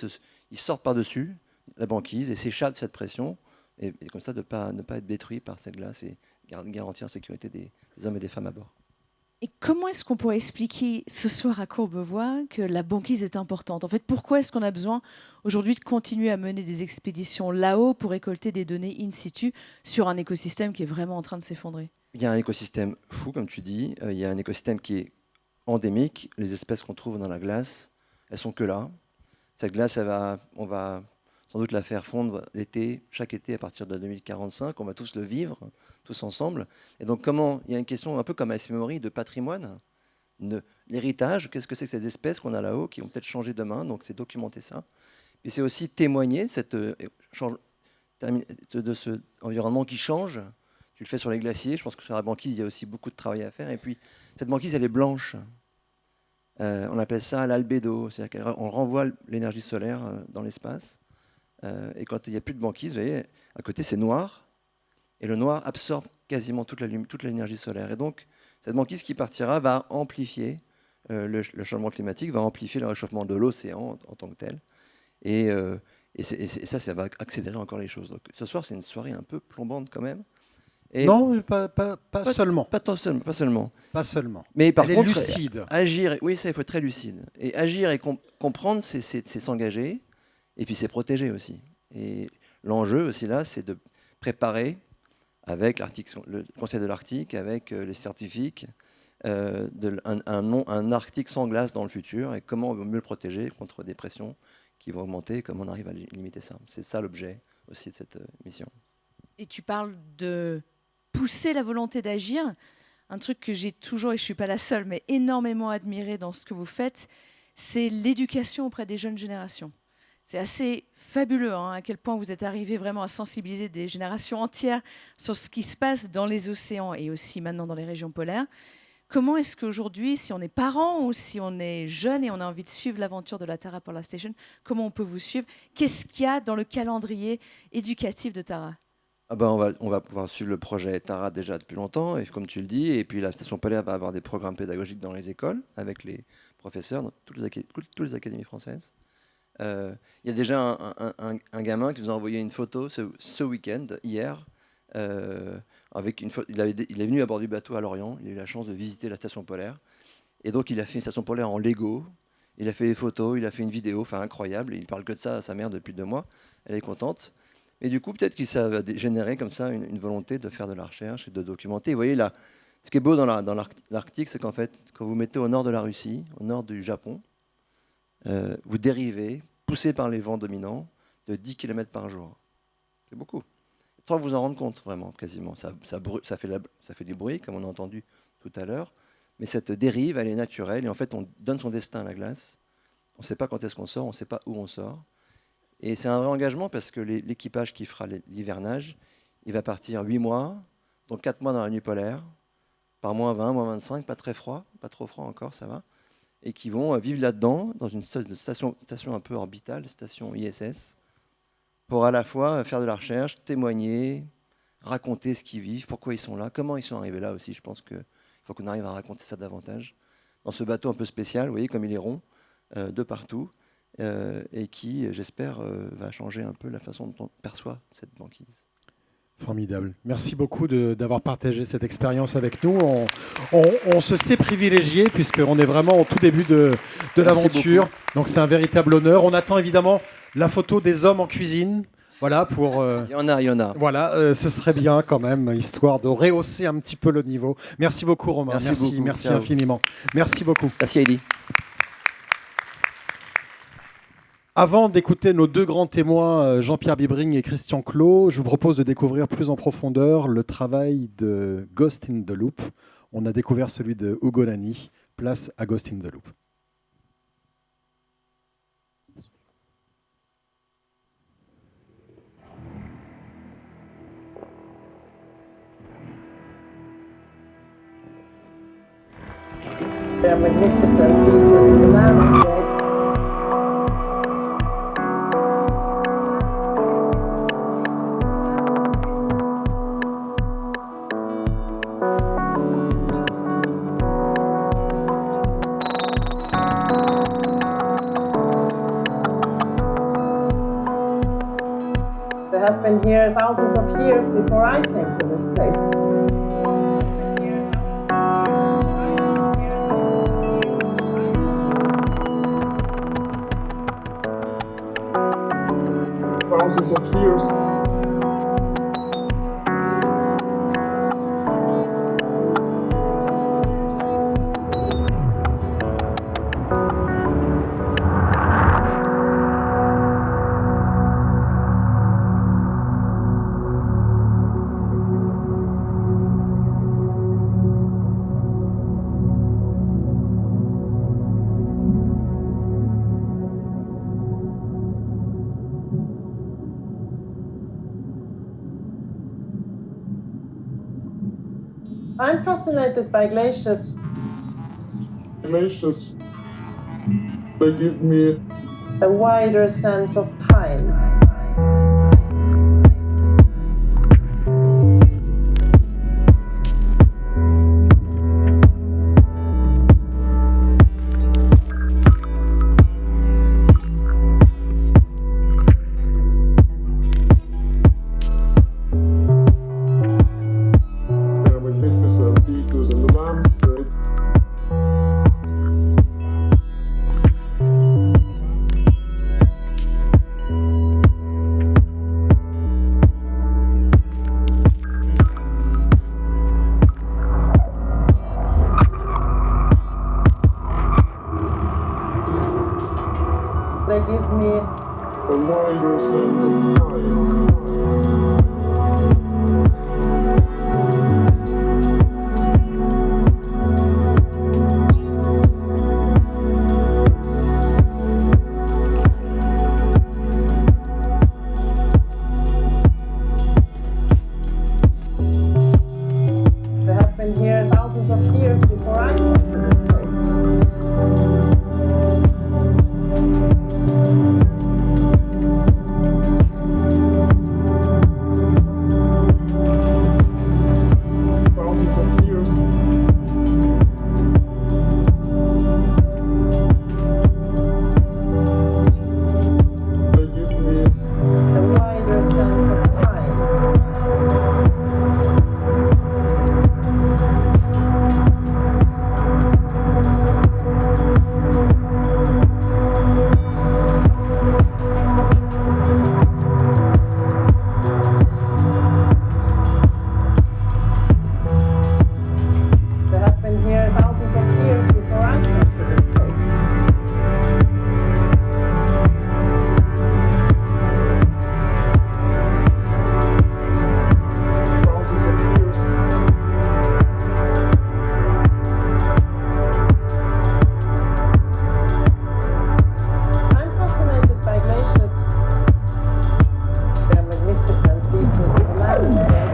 sortent par-dessus la banquise et s'échappent de cette pression. Et comme ça, de ne pas être détruits par cette glace et garantir la sécurité des hommes et des femmes à bord. Et comment est-ce qu'on pourrait expliquer ce soir à Courbevoie que la banquise est importante? En fait, pourquoi est-ce qu'on a besoin aujourd'hui de continuer à mener des expéditions là-haut pour récolter des données in situ sur un écosystème qui est vraiment en train de s'effondrer? Il y a un écosystème fou, comme tu dis. Il y a un écosystème qui est endémique. Les espèces qu'on trouve dans la glace, elles sont que là. Cette glace, on va sans doute la faire fondre chaque été à partir de 2045. On va tous le vivre, tous ensemble. Et donc, il y a une question un peu comme à Ice Memory de patrimoine, l'héritage. Qu'est-ce que c'est que ces espèces qu'on a là-haut qui vont peut-être changer demain? Donc, c'est documenter ça. Et c'est aussi témoigner de ce environnement qui change. Tu le fais sur les glaciers. Je pense que sur la banquise, il y a aussi beaucoup de travail à faire. Et puis, cette banquise, elle est blanche. On appelle ça l'albédo. C'est-à-dire qu'on renvoie l'énergie solaire dans l'espace. Et quand il n'y a plus de banquise, vous voyez, à côté, c'est noir. Et le noir absorbe quasiment toute l'énergie solaire. Et donc, cette banquise qui partira va amplifier le changement climatique, va amplifier le réchauffement de l'océan en tant que tel. Et ça va accélérer encore les choses. Donc, ce soir, c'est une soirée un peu plombante quand même. Et non, pas seulement. Pas seulement. Pas seulement. Mais par contre, lucide. Agir, oui, ça, il faut être très lucide. Et agir et comprendre, c'est s'engager. Et puis c'est protéger aussi. Et l'enjeu aussi là, c'est de préparer avec le Conseil de l'Arctique, avec les scientifiques, un Arctique sans glace dans le futur et comment on va mieux le protéger contre des pressions qui vont augmenter, comment on arrive à limiter ça. C'est ça l'objet aussi de cette mission. Et tu parles de pousser la volonté d'agir. Un truc que j'ai toujours, et je ne suis pas la seule, mais énormément admiré dans ce que vous faites, c'est l'éducation auprès des jeunes générations. C'est assez fabuleux à quel point vous êtes arrivé vraiment à sensibiliser des générations entières sur ce qui se passe dans les océans et aussi maintenant dans les régions polaires. Comment est-ce qu'aujourd'hui, si on est parent ou si on est jeune et on a envie de suivre l'aventure de la Tara Polar Station, comment on peut vous suivre? Qu'est-ce qu'il y a dans le calendrier éducatif de Tara? On va pouvoir suivre le projet Tara déjà depuis longtemps, et comme tu le dis, et puis la station polaire va avoir des programmes pédagogiques dans les écoles avec les professeurs dans toutes les académies françaises. Il y a déjà un gamin qui nous a envoyé une photo ce week-end, hier. Il est venu à bord du bateau à Lorient. Il a eu la chance de visiter la station polaire. Et donc, il a fait une station polaire en Lego. Il a fait des photos, il a fait une vidéo, enfin incroyable. Il parle que de ça à sa mère depuis 2 mois. Elle est contente. Et du coup, peut-être que ça va générer comme ça une volonté de faire de la recherche et de documenter. Vous voyez, là, ce qui est beau dans l'Arctique, c'est qu'en fait, quand vous mettez au nord de la Russie, au nord du Japon, vous dérivez, poussé par les vents dominants, de 10 km par jour. C'est beaucoup. Sans vous en rendre compte, vraiment, quasiment. Ça fait du bruit, comme on a entendu tout à l'heure. Mais cette dérive, elle est naturelle. Et en fait, on donne son destin à la glace. On ne sait pas quand est-ce qu'on sort, on ne sait pas où on sort. Et c'est un vrai engagement parce que l'équipage qui fera l'hivernage, il va partir 8 mois, donc 4 mois dans la nuit polaire, par moins 20, moins 25, pas très froid, pas trop froid encore, ça va. Et qui vont vivre là-dedans, dans une station un peu orbitale, station ISS, pour à la fois faire de la recherche, témoigner, raconter ce qu'ils vivent, pourquoi ils sont là, comment ils sont arrivés là aussi. Je pense qu'il faut qu'on arrive à raconter ça davantage. Dans ce bateau un peu spécial, vous voyez comme il est rond, de partout, et qui, j'espère, va changer un peu la façon dont on perçoit cette banquise. Formidable. Merci beaucoup d'avoir partagé cette expérience avec nous. On se sait privilégié puisqu'on est vraiment au tout début de l'aventure. Donc c'est un véritable honneur. On attend évidemment la photo des hommes en cuisine. Voilà, pour... Il y en a. Voilà, ce serait bien quand même, histoire de rehausser un petit peu le niveau. Merci beaucoup Romain. Merci infiniment. Merci beaucoup. Merci Heidi. Avant d'écouter nos 2 grands témoins, Jean-Pierre Bibring et Christian Clot, je vous propose de découvrir plus en profondeur le travail de Ghost in the Loop. On a découvert celui de Hugo Lani. place à Ghost in the Loop. There are magnificent features in the landscape. They have been here thousands of years before I came to this place. Thousands of years. I'm fascinated by glaciers. Glaciers, they give me a wider sense of time. They give me a wider sense of time. They have been here thousands of years before I came to this place. Thousands of years. They give me a wider sense of time. They have been here thousands of years before I came to this place. Thousands of years. I'm fascinated by glaciers. Their magnificent features in the landscape.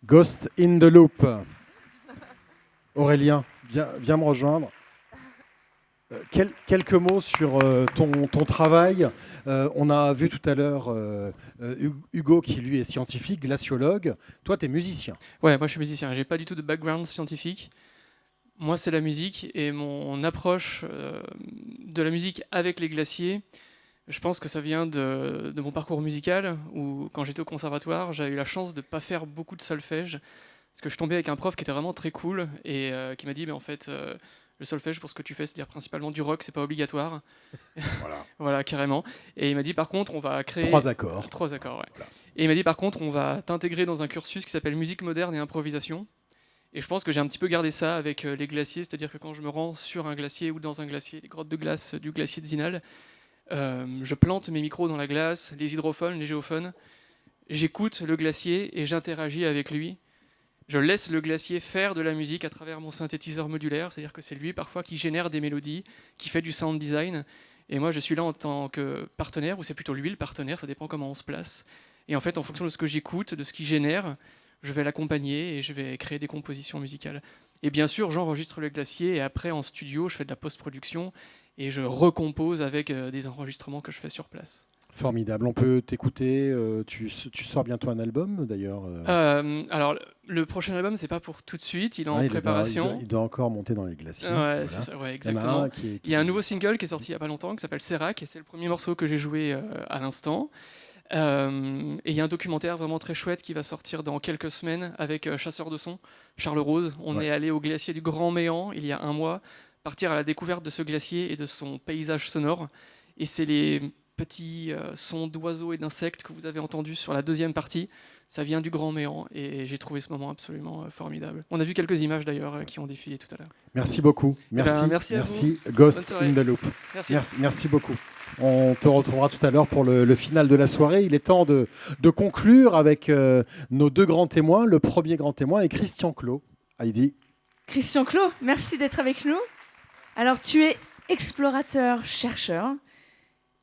Ghost in the Loop. Aurélien, viens me rejoindre. Quelques mots sur ton travail. On a vu tout à l'heure Hugo qui lui est scientifique, glaciologue. Toi, tu es musicien. Ouais, moi je suis musicien. J'ai pas du tout de background scientifique. Moi, c'est la musique et mon approche de la musique avec les glaciers. Je pense que ça vient de mon parcours musical où, quand j'étais au conservatoire, j'avais eu la chance de ne pas faire beaucoup de solfège parce que je tombais avec un prof qui était vraiment très cool et qui m'a dit mais en fait, le solfège pour ce que tu fais, c'est-à-dire principalement du rock, c'est pas obligatoire. Voilà. Voilà, carrément. Et il m'a dit par contre, on va créer 3 accords. 3 accords, ouais. Et il m'a dit par contre, on va t'intégrer dans un cursus qui s'appelle musique moderne et improvisation. Et je pense que j'ai un petit peu gardé ça avec les glaciers, c'est-à-dire que quand je me rends sur un glacier ou dans un glacier, les grottes de glace du glacier de Zinal, je plante mes micros dans la glace, les hydrophones, les géophones, j'écoute le glacier et j'interagis avec lui. Je laisse le glacier faire de la musique à travers mon synthétiseur modulaire, c'est-à-dire que c'est lui parfois qui génère des mélodies, qui fait du sound design. Et moi je suis là en tant que partenaire, ou c'est plutôt lui le partenaire, ça dépend comment on se place. Et en fait, en fonction de ce que j'écoute, de ce qu'il génère, je vais l'accompagner et je vais créer des compositions musicales. Et bien sûr, j'enregistre le glacier et après en studio, je fais de la post-production et je recompose avec des enregistrements que je fais sur place. Formidable. On peut t'écouter. Tu sors bientôt un album d'ailleurs. Alors, le prochain album, c'est pas pour tout de suite, il est en préparation. Il doit encore monter dans les glaciers. Ouais, Voilà. c'est ça, ouais, exactement. Il y a un nouveau single qui est sorti il y a pas longtemps qui s'appelle Serac et c'est le premier morceau que j'ai joué à l'instant. Et il y a un documentaire vraiment très chouette qui va sortir dans quelques semaines avec Chasseur de son, Charles Rose. On est allé au glacier du Grand Méant il y a un mois, partir à la découverte de ce glacier et de son paysage sonore. Et c'est les petits sons d'oiseaux et d'insectes que vous avez entendus sur la deuxième partie. Ça vient du Grand Méant et j'ai trouvé ce moment absolument formidable. On a vu quelques images d'ailleurs qui ont défilé tout à l'heure. Merci beaucoup. Merci, merci à vous. Ghost in the Loop. Merci beaucoup. On te retrouvera tout à l'heure pour le final de la soirée. Il est temps de conclure avec nos 2 grands témoins. Le premier grand témoin est Christian Clot. Heidi. Christian Clot, merci d'être avec nous. Alors, tu es explorateur, chercheur.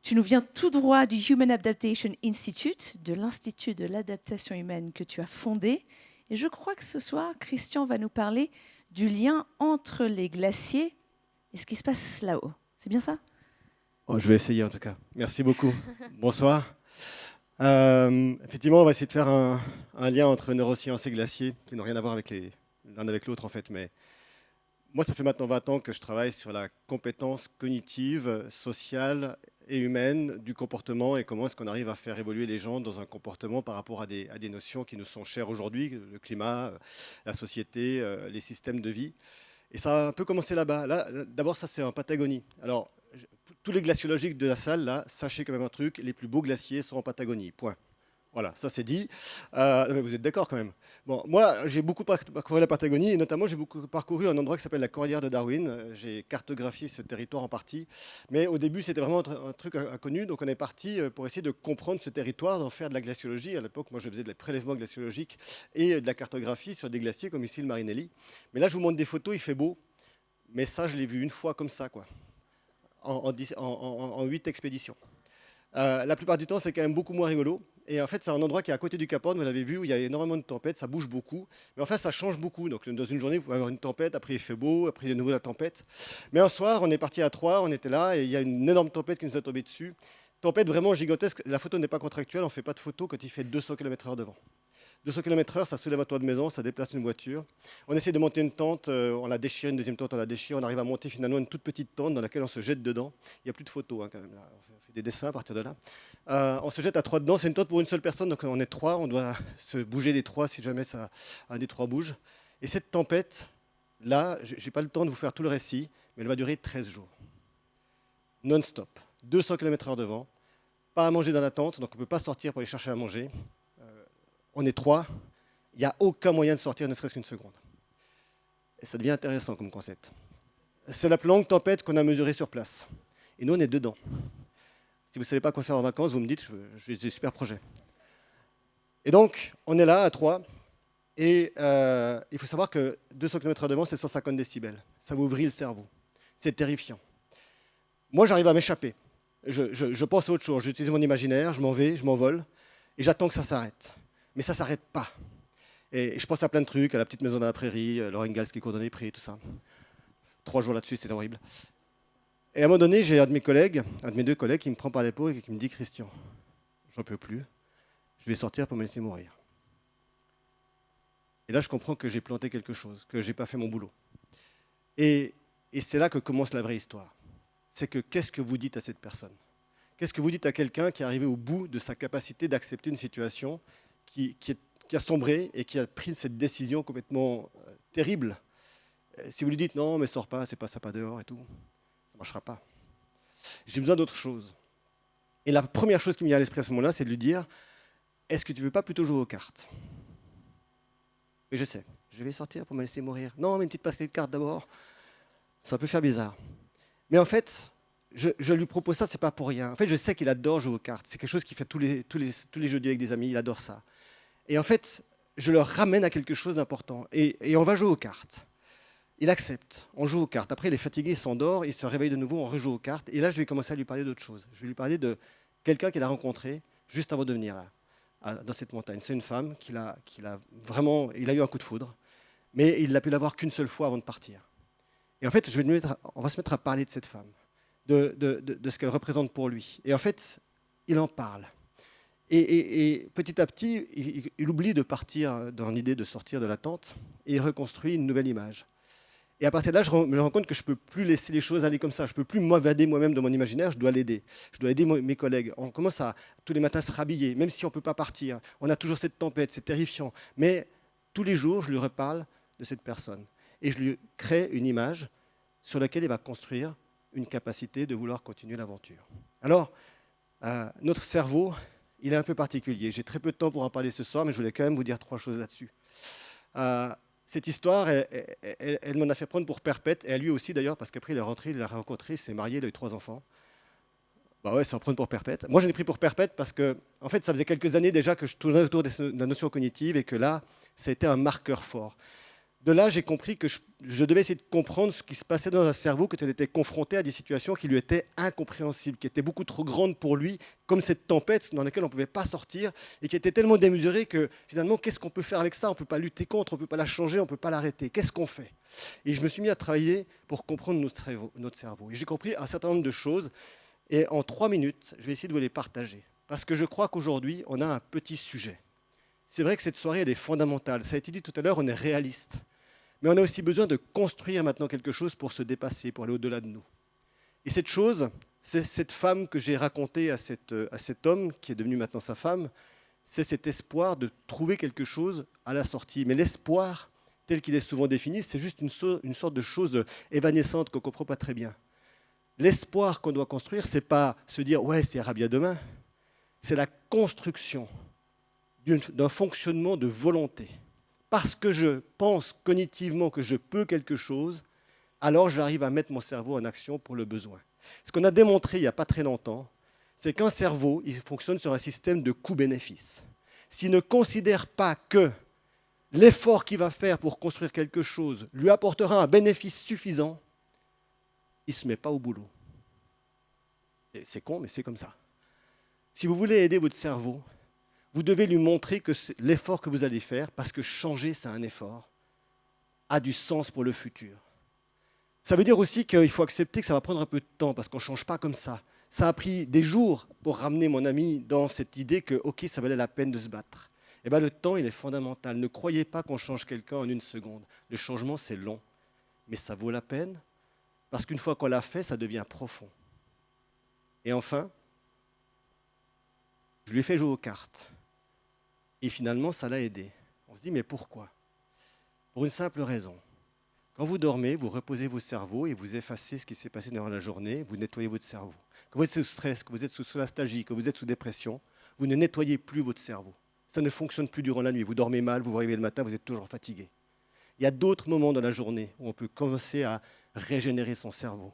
Tu nous viens tout droit du Human Adaptation Institute, de l'Institut de l'adaptation humaine que tu as fondé. Et je crois que ce soir, Christian va nous parler du lien entre les glaciers et ce qui se passe là-haut. C'est bien ça ? Je vais essayer en tout cas. Merci beaucoup. Bonsoir. Effectivement, on va essayer de faire un lien entre neurosciences et glaciers, qui n'ont rien à voir avec l'un avec l'autre en fait. Mais moi, ça fait maintenant 20 ans que je travaille sur la compétence cognitive, sociale et humaine du comportement et comment est-ce qu'on arrive à faire évoluer les gens dans un comportement par rapport à des notions qui nous sont chères aujourd'hui, le climat, la société, les systèmes de vie. Et ça a un peu commencé là-bas. Là, d'abord, ça c'est en Patagonie. Alors, tous les glaciologiques de la salle, là, sachez quand même un truc, les plus beaux glaciers sont en Patagonie, point. Voilà, ça c'est dit. Mais vous êtes d'accord quand même. Bon, moi, j'ai beaucoup parcouru la Patagonie et notamment j'ai beaucoup parcouru un endroit qui s'appelle la Cordillère de Darwin. J'ai cartographié ce territoire en partie. Mais au début, c'était vraiment un truc inconnu. Donc on est parti pour essayer de comprendre ce territoire, d'en faire de la glaciologie. À l'époque, moi, je faisais des prélèvements glaciologiques et de la cartographie sur des glaciers comme ici le Marinelli. Mais là, je vous montre des photos, il fait beau. Mais ça, je l'ai vu une fois comme ça, quoi. En 8 expéditions. La plupart du temps, c'est quand même beaucoup moins rigolo. Et en fait, c'est un endroit qui est à côté du Cap Horn, vous l'avez vu, où il y a énormément de tempêtes, ça bouge beaucoup. Mais en fait, ça change beaucoup. Donc, dans une journée, vous pouvez avoir une tempête, après il fait beau, après il y a de nouveau la tempête. Mais un soir, on est parti à 3, on était là, et il y a une énorme tempête qui nous a tombé dessus. Tempête vraiment gigantesque. La photo n'est pas contractuelle, on ne fait pas de photo quand il fait 200 km/h devant. 200 km/h, ça soulève un toit de maison, ça déplace une voiture. On essaie de monter une tente, on l'a déchiré, une deuxième tente, on l'a déchiré. On arrive à monter finalement une toute petite tente dans laquelle on se jette dedans. Il n'y a plus de photos hein, quand même. Là. On fait des dessins à partir de là. On se jette à 3 dedans. C'est une tente pour une seule personne, donc on est 3. On doit se bouger les 3 si jamais un des 3 bouge. Et cette tempête, là, je n'ai pas le temps de vous faire tout le récit, mais elle va durer 13 jours. Non-stop. 200 km/h devant. Pas à manger dans la tente, donc on ne peut pas sortir pour aller chercher à manger. On est 3, il n'y a aucun moyen de sortir, ne serait-ce qu'une seconde. Et ça devient intéressant comme concept. C'est la plus longue tempête qu'on a mesurée sur place. Et nous, on est dedans. Si vous ne savez pas quoi faire en vacances, vous me dites, j'ai des super projets. Et donc, on est là à 3. Et il faut savoir que 200 km/h devant, c'est 150 décibels. Ça vous vrille le cerveau. C'est terrifiant. Moi, j'arrive à m'échapper. Je pense à autre chose. J'utilise mon imaginaire, je m'en vais, je m'envole. Et j'attends que ça s'arrête. Mais ça ne s'arrête pas. Et je pense à plein de trucs, à la petite maison dans la prairie, Laurent Gals qui court dans les prés, tout ça. 3 jours là-dessus, c'est horrible. Et à un moment donné, j'ai un de mes 2 collègues qui me prend par l'épaule et qui me dit « Christian, j'en peux plus, je vais sortir pour me laisser mourir. » Et là, je comprends que j'ai planté quelque chose, que je n'ai pas fait mon boulot. Et c'est là que commence la vraie histoire. C'est que qu'est-ce que vous dites à cette personne ? Qu'est-ce que vous dites à quelqu'un qui est arrivé au bout de sa capacité d'accepter une situation qui a sombré et qui a pris cette décision complètement terrible si vous lui dites non, mais sors pas, c'est pas ça, pas dehors et tout, ça ne marchera pas. J'ai besoin d'autre chose. Et la première chose qui me vient à l'esprit à ce moment-là, c'est de lui dire, est-ce que tu ne veux pas plutôt jouer aux cartes? Et je sais, je vais sortir pour me laisser mourir. Non, mais une petite partie de cartes d'abord, ça peut faire bizarre. Mais en fait, je lui propose ça, c'est pas pour rien. En fait, je sais qu'il adore jouer aux cartes. C'est quelque chose qu'il fait tous les jeudis avec des amis, il adore ça. Et en fait, je le ramène à quelque chose d'important. Et on va jouer aux cartes. Il accepte, on joue aux cartes. Après, il est fatigué, il s'endort, il se réveille de nouveau, on rejoue aux cartes. Et là, je vais commencer à lui parler d'autre chose. Je vais lui parler de quelqu'un qu'il a rencontré juste avant de venir là, dans cette montagne. C'est une femme qu'il a vraiment, il a eu un coup de foudre, mais il n'a pu la voir qu'une seule fois avant de partir. Et en fait, on va se mettre à parler de cette femme, de ce qu'elle représente pour lui. Et en fait, il en parle. Et petit à petit, il oublie de partir dans l'idée de sortir de la tente et il reconstruit une nouvelle image. Et à partir de là, je me rends compte que je ne peux plus laisser les choses aller comme ça. Je ne peux plus m'évader moi-même de mon imaginaire, je dois l'aider. Je dois aider mes collègues. On commence à, tous les matins, se rhabiller, même si on ne peut pas partir. On a toujours cette tempête, c'est terrifiant. Mais tous les jours, je lui reparle de cette personne. Et je lui crée une image sur laquelle il va construire une capacité de vouloir continuer l'aventure. Alors, notre cerveau, il est un peu particulier. J'ai très peu de temps pour en parler ce soir, mais je voulais quand même vous dire 3 choses là-dessus. Cette histoire, elle m'en a fait prendre pour perpète, et à lui aussi d'ailleurs, parce qu'après il est rentré, il l'a rencontré, il s'est marié, il a eu 3 enfants. Bah ouais, c'est en prendre pour perpète. Moi, j'en ai pris pour perpète parce que, en fait, ça faisait quelques années déjà que je tournais autour de la notion cognitive et que là, ça a été un marqueur fort. De là, j'ai compris que je devais essayer de comprendre ce qui se passait dans un cerveau quand il était confronté à des situations qui lui étaient incompréhensibles, qui étaient beaucoup trop grandes pour lui, comme cette tempête dans laquelle on ne pouvait pas sortir et qui était tellement démesurée que finalement, qu'est-ce qu'on peut faire avec ça? On ne peut pas lutter contre, on ne peut pas la changer, on ne peut pas l'arrêter. Qu'est-ce qu'on fait? Et je me suis mis à travailler pour comprendre notre cerveau. Et j'ai compris un certain nombre de choses. Et en 3 minutes, je vais essayer de vous les partager. Parce que je crois qu'aujourd'hui, on a un petit sujet. C'est vrai que cette soirée, elle est fondamentale. Ça a été dit tout à l'heure, on est réaliste. Mais on a aussi besoin de construire maintenant quelque chose pour se dépasser, pour aller au-delà de nous. Et cette chose, c'est cette femme que j'ai racontée à cet homme, qui est devenu maintenant sa femme, c'est cet espoir de trouver quelque chose à la sortie. Mais l'espoir, tel qu'il est souvent défini, c'est juste une sorte de chose évanescente qu'on ne comprend pas très bien. L'espoir qu'on doit construire, ce n'est pas se dire « ouais, c'est Arabia demain », c'est la construction d'un fonctionnement de volonté. Parce que je pense cognitivement que je peux quelque chose, alors j'arrive à mettre mon cerveau en action pour le besoin. Ce qu'on a démontré il n'y a pas très longtemps, c'est qu'un cerveau, il fonctionne sur un système de coût-bénéfice. S'il ne considère pas que l'effort qu'il va faire pour construire quelque chose lui apportera un bénéfice suffisant, il ne se met pas au boulot. C'est con, mais c'est comme ça. Si vous voulez aider votre cerveau, vous devez lui montrer que l'effort que vous allez faire, parce que changer, c'est un effort, a du sens pour le futur. Ça veut dire aussi qu'il faut accepter que ça va prendre un peu de temps, parce qu'on ne change pas comme ça. Ça a pris des jours pour ramener mon ami dans cette idée que, ok, ça valait la peine de se battre. Eh bien, le temps, il est fondamental. Ne croyez pas qu'on change quelqu'un en 1 seconde. Le changement, c'est long. Mais ça vaut la peine, parce qu'une fois qu'on l'a fait, ça devient profond. Et enfin, je lui ai fait jouer aux cartes. Et finalement, ça l'a aidé. On se dit, mais pourquoi? Pour une simple raison. Quand vous dormez, vous reposez vos cerveaux et vous effacez ce qui s'est passé durant la journée, vous nettoyez votre cerveau. Quand vous êtes sous stress, quand vous êtes sous solastalgie, quand vous êtes sous dépression, vous ne nettoyez plus votre cerveau. Ça ne fonctionne plus durant la nuit. Vous dormez mal, vous vous réveillez le matin, vous êtes toujours fatigué. Il y a d'autres moments dans la journée où on peut commencer à régénérer son cerveau.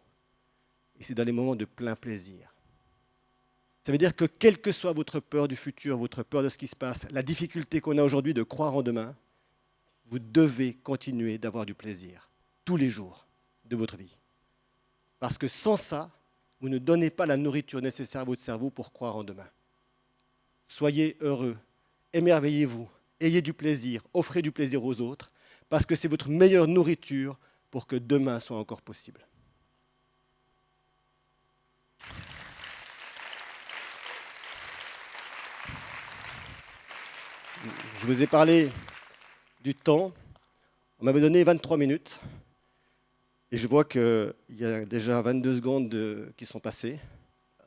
Et c'est dans les moments de plein plaisir. Ça veut dire que quelle que soit votre peur du futur, votre peur de ce qui se passe, la difficulté qu'on a aujourd'hui de croire en demain, vous devez continuer d'avoir du plaisir tous les jours de votre vie. Parce que sans ça, vous ne donnez pas la nourriture nécessaire à votre cerveau pour croire en demain. Soyez heureux, émerveillez-vous, ayez du plaisir, offrez du plaisir aux autres, parce que c'est votre meilleure nourriture pour que demain soit encore possible. Je vous ai parlé du temps. On m'avait donné 23 minutes. Et je vois qu'il y a déjà 22 secondes qui sont passées.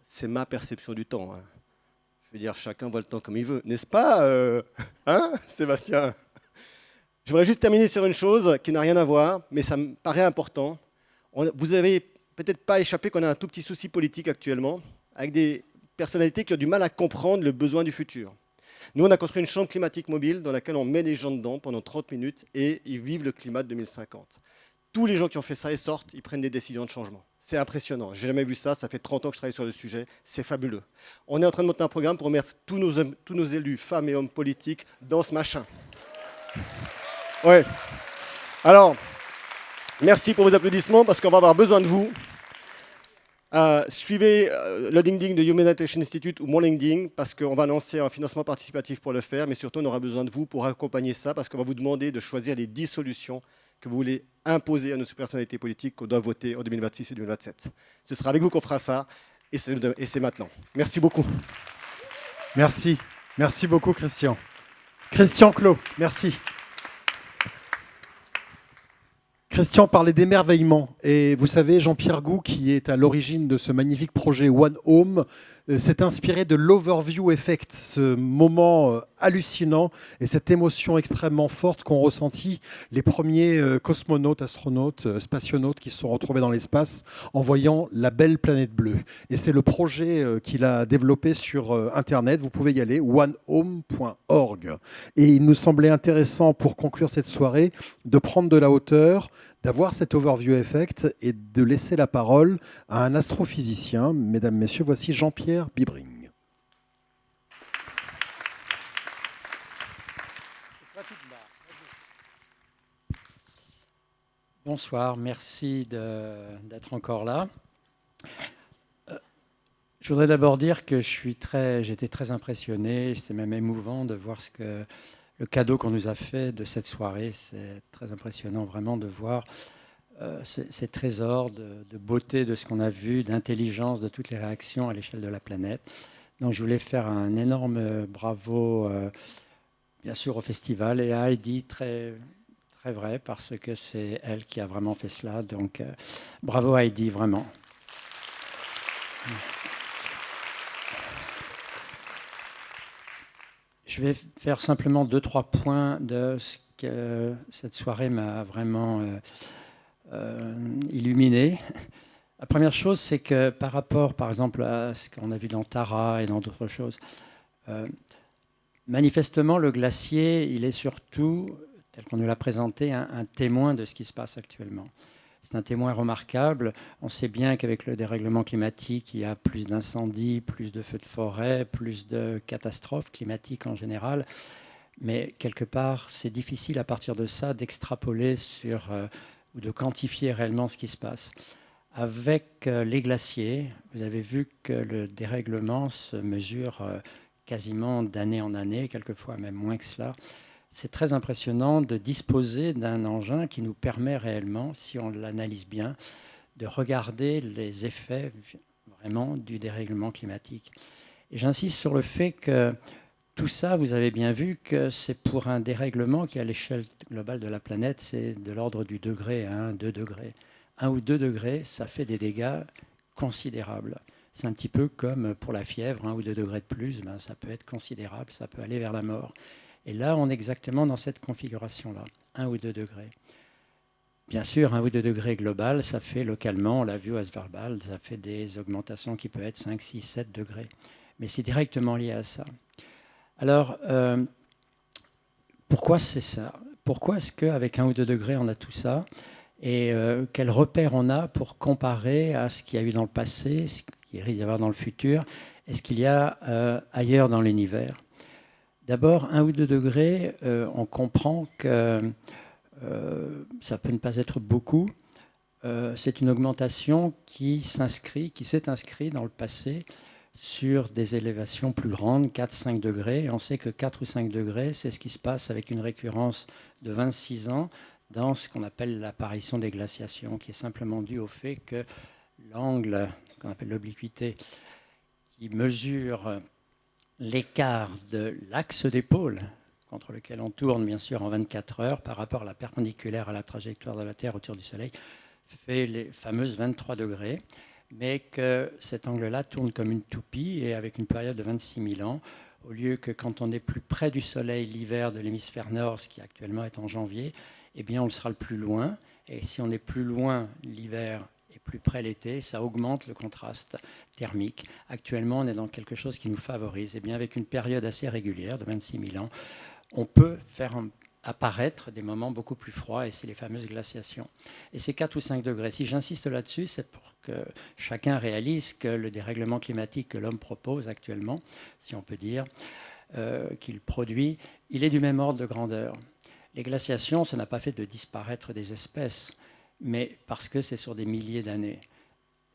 C'est ma perception du temps. Hein. Je veux dire, chacun voit le temps comme il veut. N'est-ce pas, hein, Sébastien? Je voudrais juste terminer sur une chose qui n'a rien à voir, mais ça me paraît important. Vous avez peut-être pas échappé qu'on a un tout petit souci politique actuellement, avec des personnalités qui ont du mal à comprendre le besoin du futur. Nous, on a construit une chambre climatique mobile dans laquelle on met les gens dedans pendant 30 minutes et ils vivent le climat de 2050. Tous les gens qui ont fait ça, ils sortent, ils prennent des décisions de changement. C'est impressionnant. J'ai jamais vu ça. Ça fait 30 ans que je travaille sur le sujet. C'est fabuleux. On est en train de monter un programme pour mettre tous nos élus, femmes et hommes politiques, dans ce machin. Ouais. Alors, merci pour vos applaudissements parce qu'on va avoir besoin de vous. Suivez le LinkedIn de Human Adaptation Institute ou mon LinkedIn parce qu'on va lancer un financement participatif pour le faire, mais surtout on aura besoin de vous pour accompagner ça parce qu'on va vous demander de choisir les 10 solutions que vous voulez imposer à nos personnalités politiques qu'on doit voter en 2026 et 2027. Ce sera avec vous qu'on fera ça et c'est maintenant. Merci beaucoup. Merci. Merci beaucoup, Christian. Christian Clot, merci. Christian parlait d'émerveillement. Et vous savez, Jean-Pierre Gou, qui est à l'origine de ce magnifique projet One Home, s'est inspiré de l'overview effect, ce moment hallucinant et cette émotion extrêmement forte qu'ont ressenti les premiers cosmonautes, astronautes, spationautes qui se sont retrouvés dans l'espace en voyant la belle planète bleue. Et c'est le projet qu'il a développé sur Internet. Vous pouvez y aller, onehome.org. Et il nous semblait intéressant, pour conclure cette soirée, de prendre de la hauteur, d'avoir cet overview effect et de laisser la parole à un astrophysicien. Mesdames, Messieurs, voici Jean-Pierre Bibring. Bonsoir, merci d'être encore là. Je voudrais d'abord dire que j'étais très impressionné, c'est même émouvant de voir le cadeau qu'on nous a fait de cette soirée. C'est très impressionnant vraiment de voir ces trésors de beauté de ce qu'on a vu, d'intelligence, de toutes les réactions à l'échelle de la planète. Donc je voulais faire un énorme bravo, bien sûr, au festival et à Heidi, très, très vrai, parce que c'est elle qui a vraiment fait cela. Donc bravo à Heidi, vraiment. Je vais faire simplement 2-3 points de ce que cette soirée m'a vraiment illuminé. La première chose, c'est que par rapport, par exemple, à ce qu'on a vu dans Tara et dans d'autres choses, manifestement, le glacier, il est surtout, tel qu'on nous l'a présenté, un témoin de ce qui se passe actuellement. C'est un témoin remarquable. On sait bien qu'avec le dérèglement climatique, il y a plus d'incendies, plus de feux de forêt, plus de catastrophes climatiques en général. Mais quelque part, c'est difficile à partir de ça d'extrapoler ou de quantifier réellement ce qui se passe. Avec les glaciers, vous avez vu que le dérèglement se mesure quasiment d'année en année, quelquefois même moins que cela. C'est très impressionnant de disposer d'un engin qui nous permet réellement, si on l'analyse bien, de regarder les effets vraiment du dérèglement climatique. Et j'insiste sur le fait que tout ça, vous avez bien vu que c'est pour un dérèglement qui, à l'échelle globale de la planète, c'est de l'ordre du degré à 1, 2 degrés. 1 ou 2 degrés, ça fait des dégâts considérables. C'est un petit peu comme pour la fièvre, 1 ou 2 degrés de plus, ça peut être considérable, ça peut aller vers la mort. Et là, on est exactement dans cette configuration-là, 1 ou 2 degrés. Bien sûr, 1 ou 2 degrés global, ça fait localement, on l'a vu à Svalbard, ça fait des augmentations qui peuvent être 5, 6, 7 degrés. Mais c'est directement lié à ça. Alors, pourquoi c'est ça? Pourquoi est-ce qu'avec 1 ou 2 degrés, on a tout ça? Et quels repères on a pour comparer à ce qu'il y a eu dans le passé, ce qu'il risque d'y avoir dans le futur, et ce qu'il y a ailleurs dans l'univers? D'abord, 1 ou 2 degrés, on comprend que ça peut ne pas être beaucoup. C'est une augmentation qui s'est inscrite dans le passé sur des élévations plus grandes, 4-5 degrés. Et on sait que 4 ou 5 degrés, c'est ce qui se passe avec une récurrence de 26 ans dans ce qu'on appelle l'apparition des glaciations, qui est simplement due au fait que l'angle, qu'on appelle l'obliquité, qui mesure l'écart de l'axe des pôles, contre lequel on tourne bien sûr en 24 heures par rapport à la perpendiculaire à la trajectoire de la Terre autour du Soleil, fait les fameuses 23 degrés, mais que cet angle-là tourne comme une toupie et avec une période de 26 000 ans, Au lieu que quand on est plus près du Soleil l'hiver de l'hémisphère nord, ce qui actuellement est en janvier, eh bien on le sera le plus loin. Et si on est plus loin l'hiver et plus près l'été, ça augmente le contraste thermique. Actuellement, on est dans quelque chose qui nous favorise. Et bien avec une période assez régulière de 26 000 ans, on peut faire apparaître des moments beaucoup plus froids, et c'est les fameuses glaciations. Et c'est 4 ou 5 degrés. Si j'insiste là-dessus, c'est pour que chacun réalise que le dérèglement climatique que l'homme propose actuellement, si on peut dire, qu'il produit, il est du même ordre de grandeur. Les glaciations, ça n'a pas fait de disparaître des espèces, mais parce que c'est sur des milliers d'années.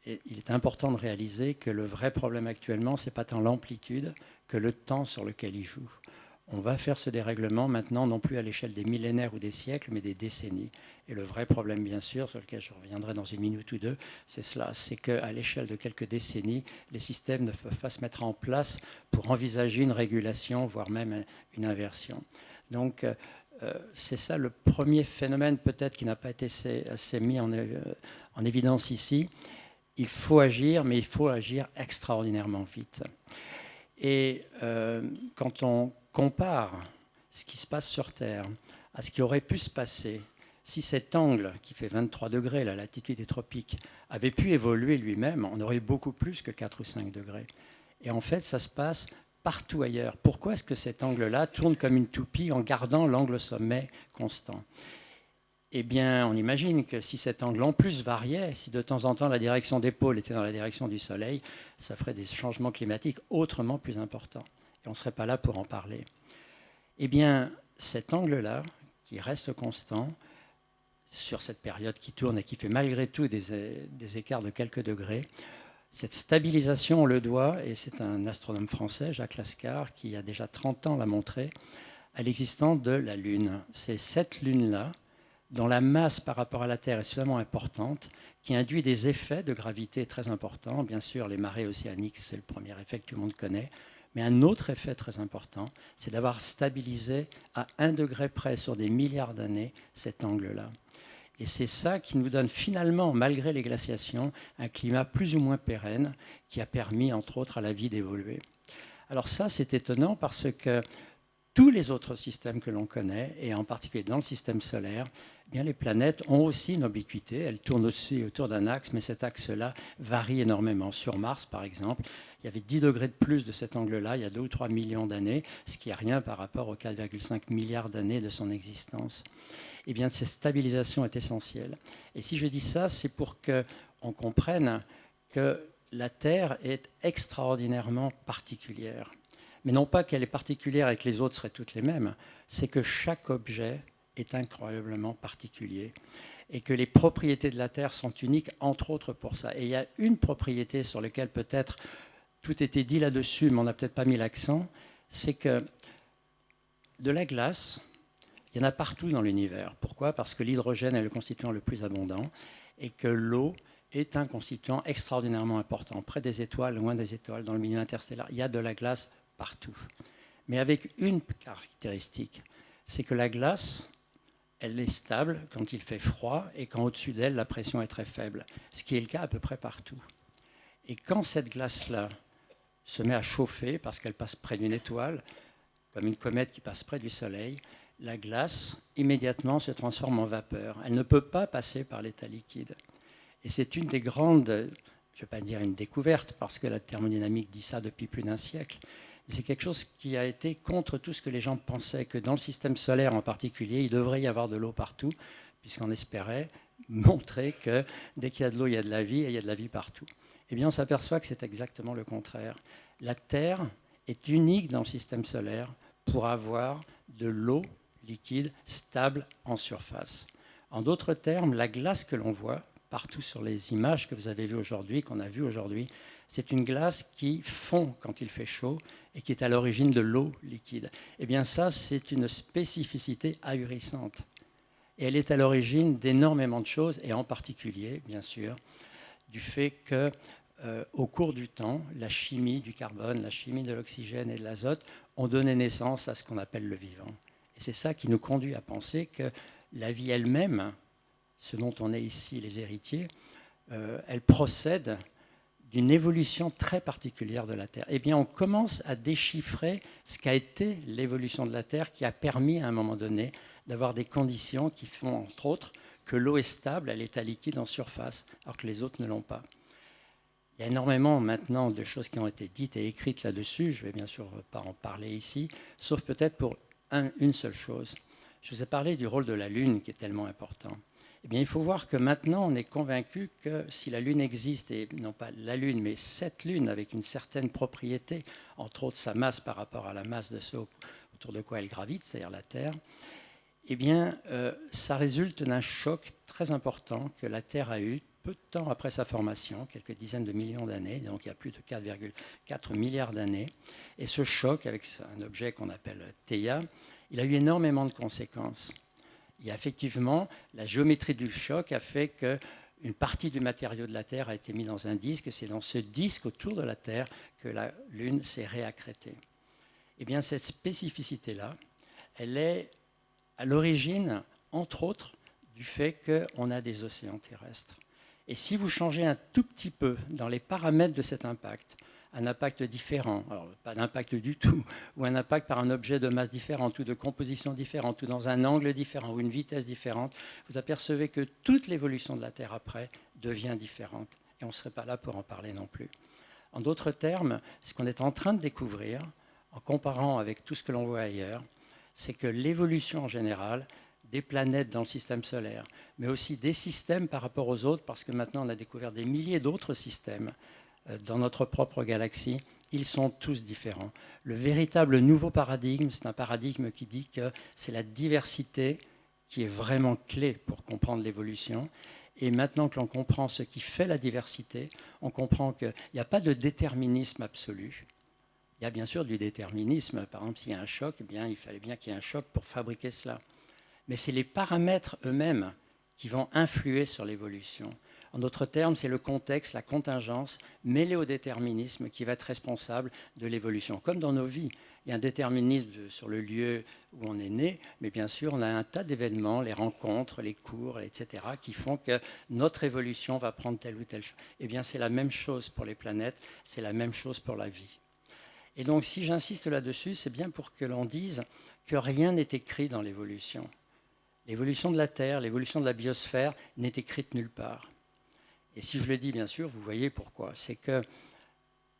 Et il est important de réaliser que le vrai problème actuellement, ce n'est pas tant l'amplitude que le temps sur lequel il joue. On va faire ce dérèglement maintenant, non plus à l'échelle des millénaires ou des siècles, mais des décennies. Et le vrai problème, bien sûr, sur lequel je reviendrai dans une minute ou deux, c'est cela, c'est qu'à l'échelle de quelques décennies, les systèmes ne peuvent pas se mettre en place pour envisager une régulation, voire même une inversion. Donc, c'est ça le premier phénomène peut-être qui n'a pas été assez mis en évidence ici. Il faut agir, mais il faut agir extraordinairement vite. Et quand on compare ce qui se passe sur Terre à ce qui aurait pu se passer si cet angle, qui fait 23 degrés, la latitude des tropiques, avait pu évoluer lui-même, on aurait eu beaucoup plus que 4 ou 5 degrés. Et en fait, ça se passe partout ailleurs. Pourquoi est-ce que cet angle-là tourne comme une toupie en gardant l'angle sommet constant? Eh bien, on imagine que si cet angle en plus variait, si de temps en temps la direction des pôles était dans la direction du Soleil, ça ferait des changements climatiques autrement plus importants. Et on ne serait pas là pour en parler. Eh bien, cet angle-là, qui reste constant, sur cette période qui tourne et qui fait malgré tout des écarts de quelques degrés, cette stabilisation, on le doit, et c'est un astronome français, Jacques Lascar, qui a déjà 30 ans l'a montré, à l'existence de la Lune. C'est cette Lune-là, dont la masse par rapport à la Terre est suffisamment importante, qui induit des effets de gravité très importants. Bien sûr, les marées océaniques, c'est le premier effet que tout le monde connaît. Mais un autre effet très important, c'est d'avoir stabilisé à 1 degré près sur des milliards d'années cet angle-là. Et c'est ça qui nous donne finalement, malgré les glaciations, un climat plus ou moins pérenne qui a permis, entre autres, à la vie d'évoluer. Alors ça, c'est étonnant parce que tous les autres systèmes que l'on connaît, et en particulier dans le système solaire, eh bien, les planètes ont aussi une obliquité. Elles tournent aussi autour d'un axe, mais cet axe-là varie énormément. Sur Mars, par exemple, il y avait 10 degrés de plus de cet angle-là il y a 2 ou 3 millions d'années, ce qui n'est rien par rapport aux 4,5 milliards d'années de son existence. Eh bien, cette stabilisation est essentielle. Et si je dis ça, c'est pour qu'on comprenne que la Terre est extraordinairement particulière. Mais non pas qu'elle est particulière et que les autres seraient toutes les mêmes, c'est que chaque objet est incroyablement particulier et que les propriétés de la Terre sont uniques, entre autres pour ça. Et il y a une propriété sur laquelle peut-être tout était dit là-dessus, mais on n'a peut-être pas mis l'accent, c'est que de la glace, il y en a partout dans l'univers. Pourquoi? Parce que l'hydrogène est le constituant le plus abondant et que l'eau est un constituant extraordinairement important. Près des étoiles, loin des étoiles, dans le milieu interstellaire, il y a de la glace partout. Mais avec une caractéristique, c'est que la glace, elle est stable quand il fait froid et quand au-dessus d'elle, la pression est très faible, ce qui est le cas à peu près partout. Et quand cette glace-là se met à chauffer, parce qu'elle passe près d'une étoile, comme une comète qui passe près du Soleil, la glace immédiatement se transforme en vapeur. Elle ne peut pas passer par l'état liquide. Et c'est une des grandes, je ne vais pas dire une découverte, parce que la thermodynamique dit ça depuis plus d'un siècle, mais c'est quelque chose qui a été contre tout ce que les gens pensaient, que dans le système solaire en particulier, il devrait y avoir de l'eau partout, puisqu'on espérait montrer que dès qu'il y a de l'eau, il y a de la vie, et il y a de la vie partout. Eh bien, on s'aperçoit que c'est exactement le contraire. La Terre est unique dans le système solaire pour avoir de l'eau liquide stable en surface. En d'autres termes, la glace que l'on voit partout sur les images que vous avez vues aujourd'hui, qu'on a vues aujourd'hui, c'est une glace qui fond quand il fait chaud et qui est à l'origine de l'eau liquide. Eh bien ça, c'est une spécificité ahurissante. Et elle est à l'origine d'énormément de choses, et en particulier, bien sûr, du fait que au cours du temps, la chimie du carbone, la chimie de l'oxygène et de l'azote ont donné naissance à ce qu'on appelle le vivant. Et c'est ça qui nous conduit à penser que la vie elle-même, ce dont on est ici les héritiers, elle procède d'une évolution très particulière de la Terre. Eh bien, on commence à déchiffrer ce qu'a été l'évolution de la Terre qui a permis à un moment donné d'avoir des conditions qui font, entre autres, que l'eau est stable à l'état liquide en surface, alors que les autres ne l'ont pas. Il y a énormément maintenant de choses qui ont été dites et écrites là-dessus. Je ne vais bien sûr pas en parler ici, sauf peut-être pour une seule chose. Je vous ai parlé du rôle de la Lune qui est tellement important. Eh bien, il faut voir que maintenant, on est convaincu que si la Lune existe, et non pas la Lune, mais cette Lune avec une certaine propriété, entre autres sa masse par rapport à la masse de ce autour de quoi elle gravite, c'est-à-dire la Terre, eh bien, ça résulte d'un choc très important que la Terre a eu peu de temps après sa formation, quelques dizaines de millions d'années, donc il y a plus de 4,4 milliards d'années. Et ce choc, avec un objet qu'on appelle Theia, il a eu énormément de conséquences. Il y a effectivement, la géométrie du choc a fait qu'une partie du matériau de la Terre a été mise dans un disque. C'est dans ce disque autour de la Terre que la Lune s'est réaccrétée. Eh bien, cette spécificité-là, elle est à l'origine, entre autres, du fait qu'on a des océans terrestres. Et si vous changez un tout petit peu dans les paramètres de cet impact, un impact différent, alors pas d'impact du tout, ou un impact par un objet de masse différente, ou de composition différente, ou dans un angle différent, ou une vitesse différente, vous apercevez que toute l'évolution de la Terre après devient différente. Et on ne serait pas là pour en parler non plus. En d'autres termes, ce qu'on est en train de découvrir, en comparant avec tout ce que l'on voit ailleurs, c'est que l'évolution en général des planètes dans le système solaire, mais aussi des systèmes par rapport aux autres, parce que maintenant on a découvert des milliers d'autres systèmes dans notre propre galaxie, ils sont tous différents. Le véritable nouveau paradigme, c'est un paradigme qui dit que c'est la diversité qui est vraiment clé pour comprendre l'évolution. Et maintenant que l'on comprend ce qui fait la diversité, on comprend qu'il n'y a pas de déterminisme absolu. Il y a bien sûr du déterminisme. Par exemple, s'il y a un choc, eh bien, il fallait bien qu'il y ait un choc pour fabriquer cela. Mais c'est les paramètres eux-mêmes qui vont influer sur l'évolution. En d'autres termes, c'est le contexte, la contingence, mêlée au déterminisme qui va être responsable de l'évolution. Comme dans nos vies, il y a un déterminisme sur le lieu où on est né, mais bien sûr, on a un tas d'événements, les rencontres, les cours, etc., qui font que notre évolution va prendre telle ou telle chose. Eh bien, c'est la même chose pour les planètes, c'est la même chose pour la vie. Et donc, si j'insiste là-dessus, c'est bien pour que l'on dise que rien n'est écrit dans l'évolution. L'évolution de la Terre, l'évolution de la biosphère n'est écrite nulle part. Et si je le dis, bien sûr, vous voyez pourquoi. C'est que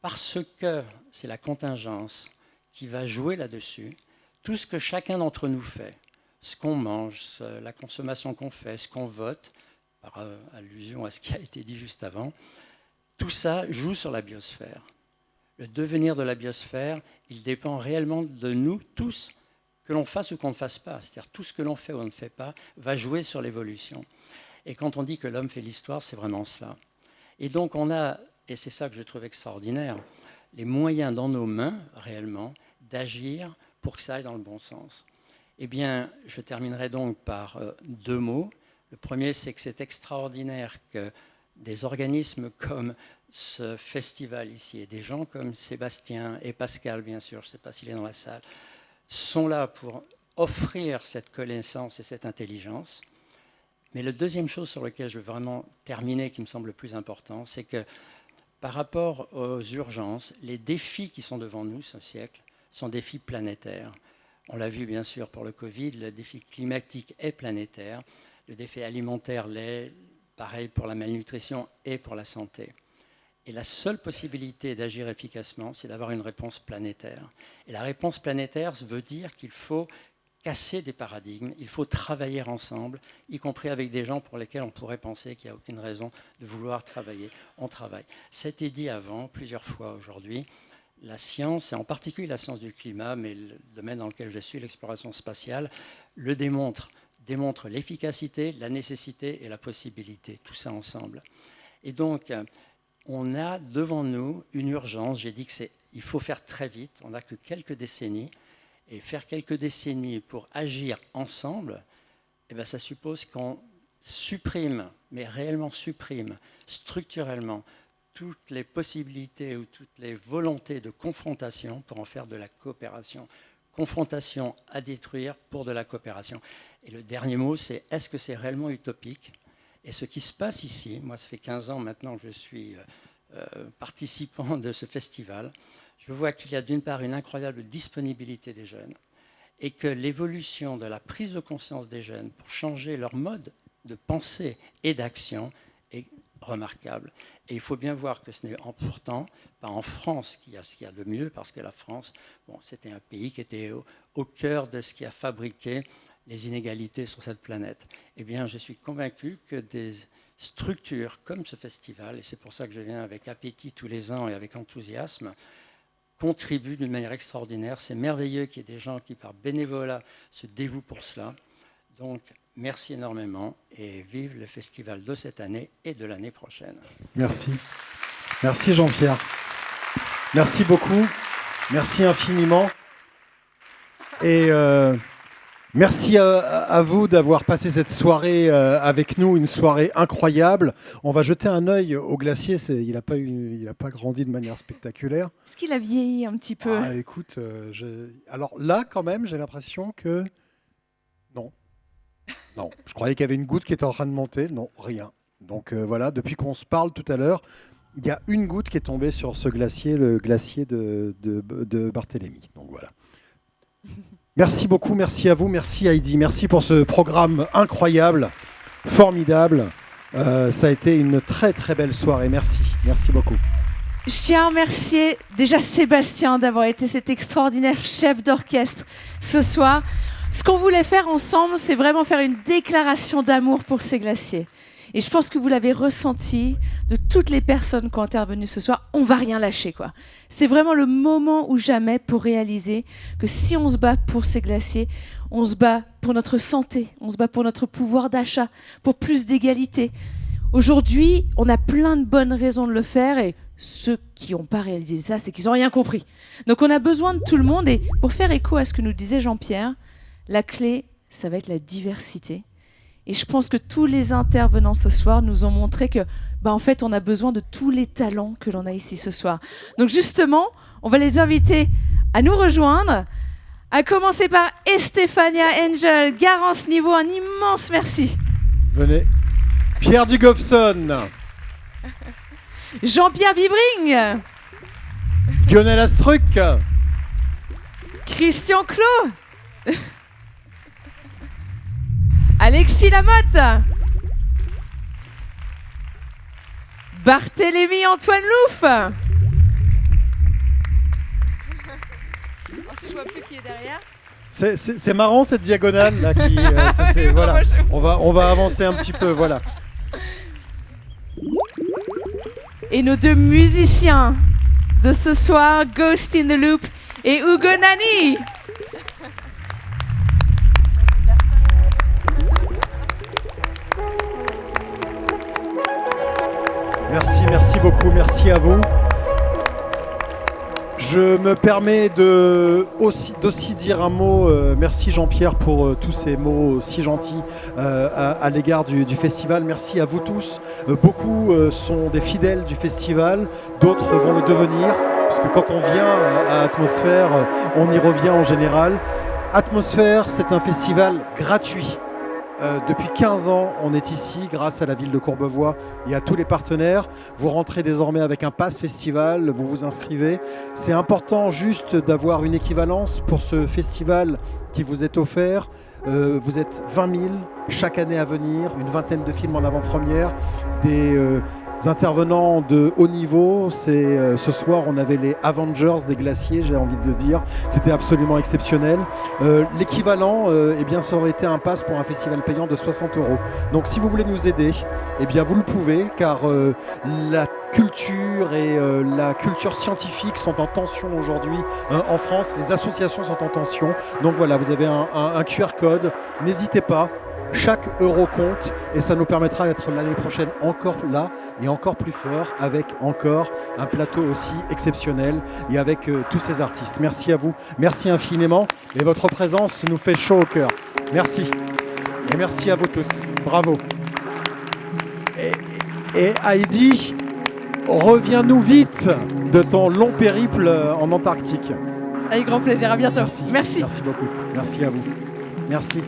parce que c'est la contingence qui va jouer là-dessus, tout ce que chacun d'entre nous fait, ce qu'on mange, la consommation qu'on fait, ce qu'on vote, par allusion à ce qui a été dit juste avant, tout ça joue sur la biosphère. Le devenir de la biosphère, il dépend réellement de nous tous, que l'on fasse ou qu'on ne fasse pas. C'est-à-dire tout ce que l'on fait ou on ne fait pas va jouer sur l'évolution. Et quand on dit que l'homme fait l'histoire, c'est vraiment cela. Et donc on a, et c'est ça que je trouve extraordinaire, les moyens dans nos mains, réellement, d'agir pour que ça aille dans le bon sens. Eh bien, je terminerai donc par deux mots. Le premier, c'est que c'est extraordinaire que des organismes comme ce festival ici, et des gens comme Sébastien et Pascal, bien sûr, je ne sais pas s'il est dans la salle, sont là pour offrir cette connaissance et cette intelligence. Mais la deuxième chose sur laquelle je veux vraiment terminer, qui me semble le plus important, c'est que par rapport aux urgences, les défis qui sont devant nous ce siècle sont des défis planétaires. On l'a vu bien sûr pour le Covid, le défi climatique est planétaire, le défi alimentaire l'est, pareil pour la malnutrition et pour la santé. Et la seule possibilité d'agir efficacement, c'est d'avoir une réponse planétaire. Et la réponse planétaire veut dire qu'il faut casser des paradigmes, il faut travailler ensemble, y compris avec des gens pour lesquels on pourrait penser qu'il n'y a aucune raison de vouloir travailler. On travaille. C'était dit avant, plusieurs fois aujourd'hui, la science, et en particulier la science du climat, mais le domaine dans lequel je suis, l'exploration spatiale, le démontre l'efficacité, la nécessité et la possibilité, tout ça ensemble. Et donc, on a devant nous une urgence. J'ai dit qu'il faut faire très vite, on n'a que quelques décennies. Et faire quelques décennies pour agir ensemble, eh bien, ça suppose qu'on supprime, mais réellement supprime, structurellement, toutes les possibilités ou toutes les volontés de confrontation pour en faire de la coopération. Confrontation à détruire pour de la coopération. Et le dernier mot, c'est est-ce que c'est réellement utopique ? Et ce qui se passe ici, moi ça fait 15 ans maintenant que je suis participants de ce festival, je vois qu'il y a d'une part une incroyable disponibilité des jeunes et que l'évolution de la prise de conscience des jeunes pour changer leur mode de pensée et d'action est remarquable. Et il faut bien voir que ce n'est pourtant pas en France qu'il y a ce qu'il y a de mieux, parce que la France, bon, c'était un pays qui était au cœur de ce qui a fabriqué les inégalités sur cette planète. Eh bien, je suis convaincu que des structures comme ce festival, et c'est pour ça que je viens avec appétit tous les ans et avec enthousiasme, contribuent d'une manière extraordinaire. C'est merveilleux qu'il y ait des gens qui, par bénévolat, se dévouent pour cela. Donc, merci énormément et vive le festival de cette année et de l'année prochaine. Merci. Merci Jean-Pierre. Merci beaucoup. Merci infiniment. Et merci à vous d'avoir passé cette soirée avec nous, une soirée incroyable. On va jeter un œil au glacier. Il n'a pas grandi de manière spectaculaire. Est-ce qu'il a vieilli un petit peu? Écoute, alors là, quand même, j'ai l'impression que... Non, je croyais qu'il y avait une goutte qui était en train de monter. Non, rien. Donc voilà, depuis qu'on se parle tout à l'heure, il y a une goutte qui est tombée sur ce glacier, le glacier de Barthélemy. Donc voilà. Merci beaucoup, merci à vous, merci Heidi, merci pour ce programme incroyable, formidable. Ça a été une très très belle soirée, merci beaucoup. Je tiens à remercier déjà Sébastien d'avoir été cet extraordinaire chef d'orchestre ce soir. Ce qu'on voulait faire ensemble, c'est vraiment faire une déclaration d'amour pour ces glaciers. Et je pense que vous l'avez ressenti de toutes les personnes qui ont intervenu ce soir. On ne va rien lâcher, quoi. C'est vraiment le moment ou jamais pour réaliser que si on se bat pour ces glaciers, on se bat pour notre santé, on se bat pour notre pouvoir d'achat, pour plus d'égalité. Aujourd'hui, on a plein de bonnes raisons de le faire et ceux qui n'ont pas réalisé ça, c'est qu'ils n'ont rien compris. Donc on a besoin de tout le monde et pour faire écho à ce que nous disait Jean-Pierre, la clé, ça va être la diversité. Et je pense que tous les intervenants ce soir nous ont montré que, en fait, on a besoin de tous les talents que l'on a ici ce soir. Donc justement, on va les inviter à nous rejoindre, à commencer par Estefania Angel, Garance Niveau, un immense merci. Venez. Pierre Dugofson. Jean-Pierre Bibring. Lionel Astruc. Christian Clot. Alexis Lamotte. Barthélemy Antoine Louf. Je vois plus qui est derrière. C'est marrant cette diagonale là qui voilà. On va avancer un petit peu, voilà. Et nos deux musiciens de ce soir, Ghost in the Loop et Hugo Nani. Merci beaucoup, merci à vous. Je me permets d'aussi dire un mot, merci Jean-Pierre pour tous ces mots si gentils à l'égard du festival. Merci à vous tous. Beaucoup sont des fidèles du festival, d'autres vont le devenir, parce que quand on vient à Atmosphère, on y revient en général. Atmosphère, c'est un festival gratuit. Depuis 15 ans, on est ici grâce à la ville de Courbevoie et à tous les partenaires. Vous rentrez désormais avec un pass festival, vous vous inscrivez. C'est important juste d'avoir une équivalence pour ce festival qui vous est offert. Vous êtes 20 000 chaque année à venir, une vingtaine de films en avant-première, des intervenants de haut niveau. Ce soir, on avait les Avengers des glaciers, j'ai envie de dire. C'était absolument exceptionnel. L'équivalent, ça aurait été un pass pour un festival payant de 60 €. Donc si vous voulez nous aider, vous le pouvez, car la culture et la culture scientifique sont en tension aujourd'hui en France. Les associations sont en tension. Donc voilà, vous avez un QR code. N'hésitez pas. Chaque euro compte et ça nous permettra d'être l'année prochaine encore là et encore plus fort avec encore un plateau aussi exceptionnel et avec tous ces artistes. Merci à vous, merci infiniment et votre présence nous fait chaud au cœur. Merci et merci à vous tous. Bravo. Et Heidi, reviens-nous vite de ton long périple en Antarctique. Avec grand plaisir, à bientôt. Merci. Merci beaucoup, merci à vous. Merci.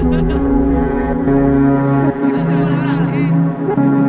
Voilà, voilà.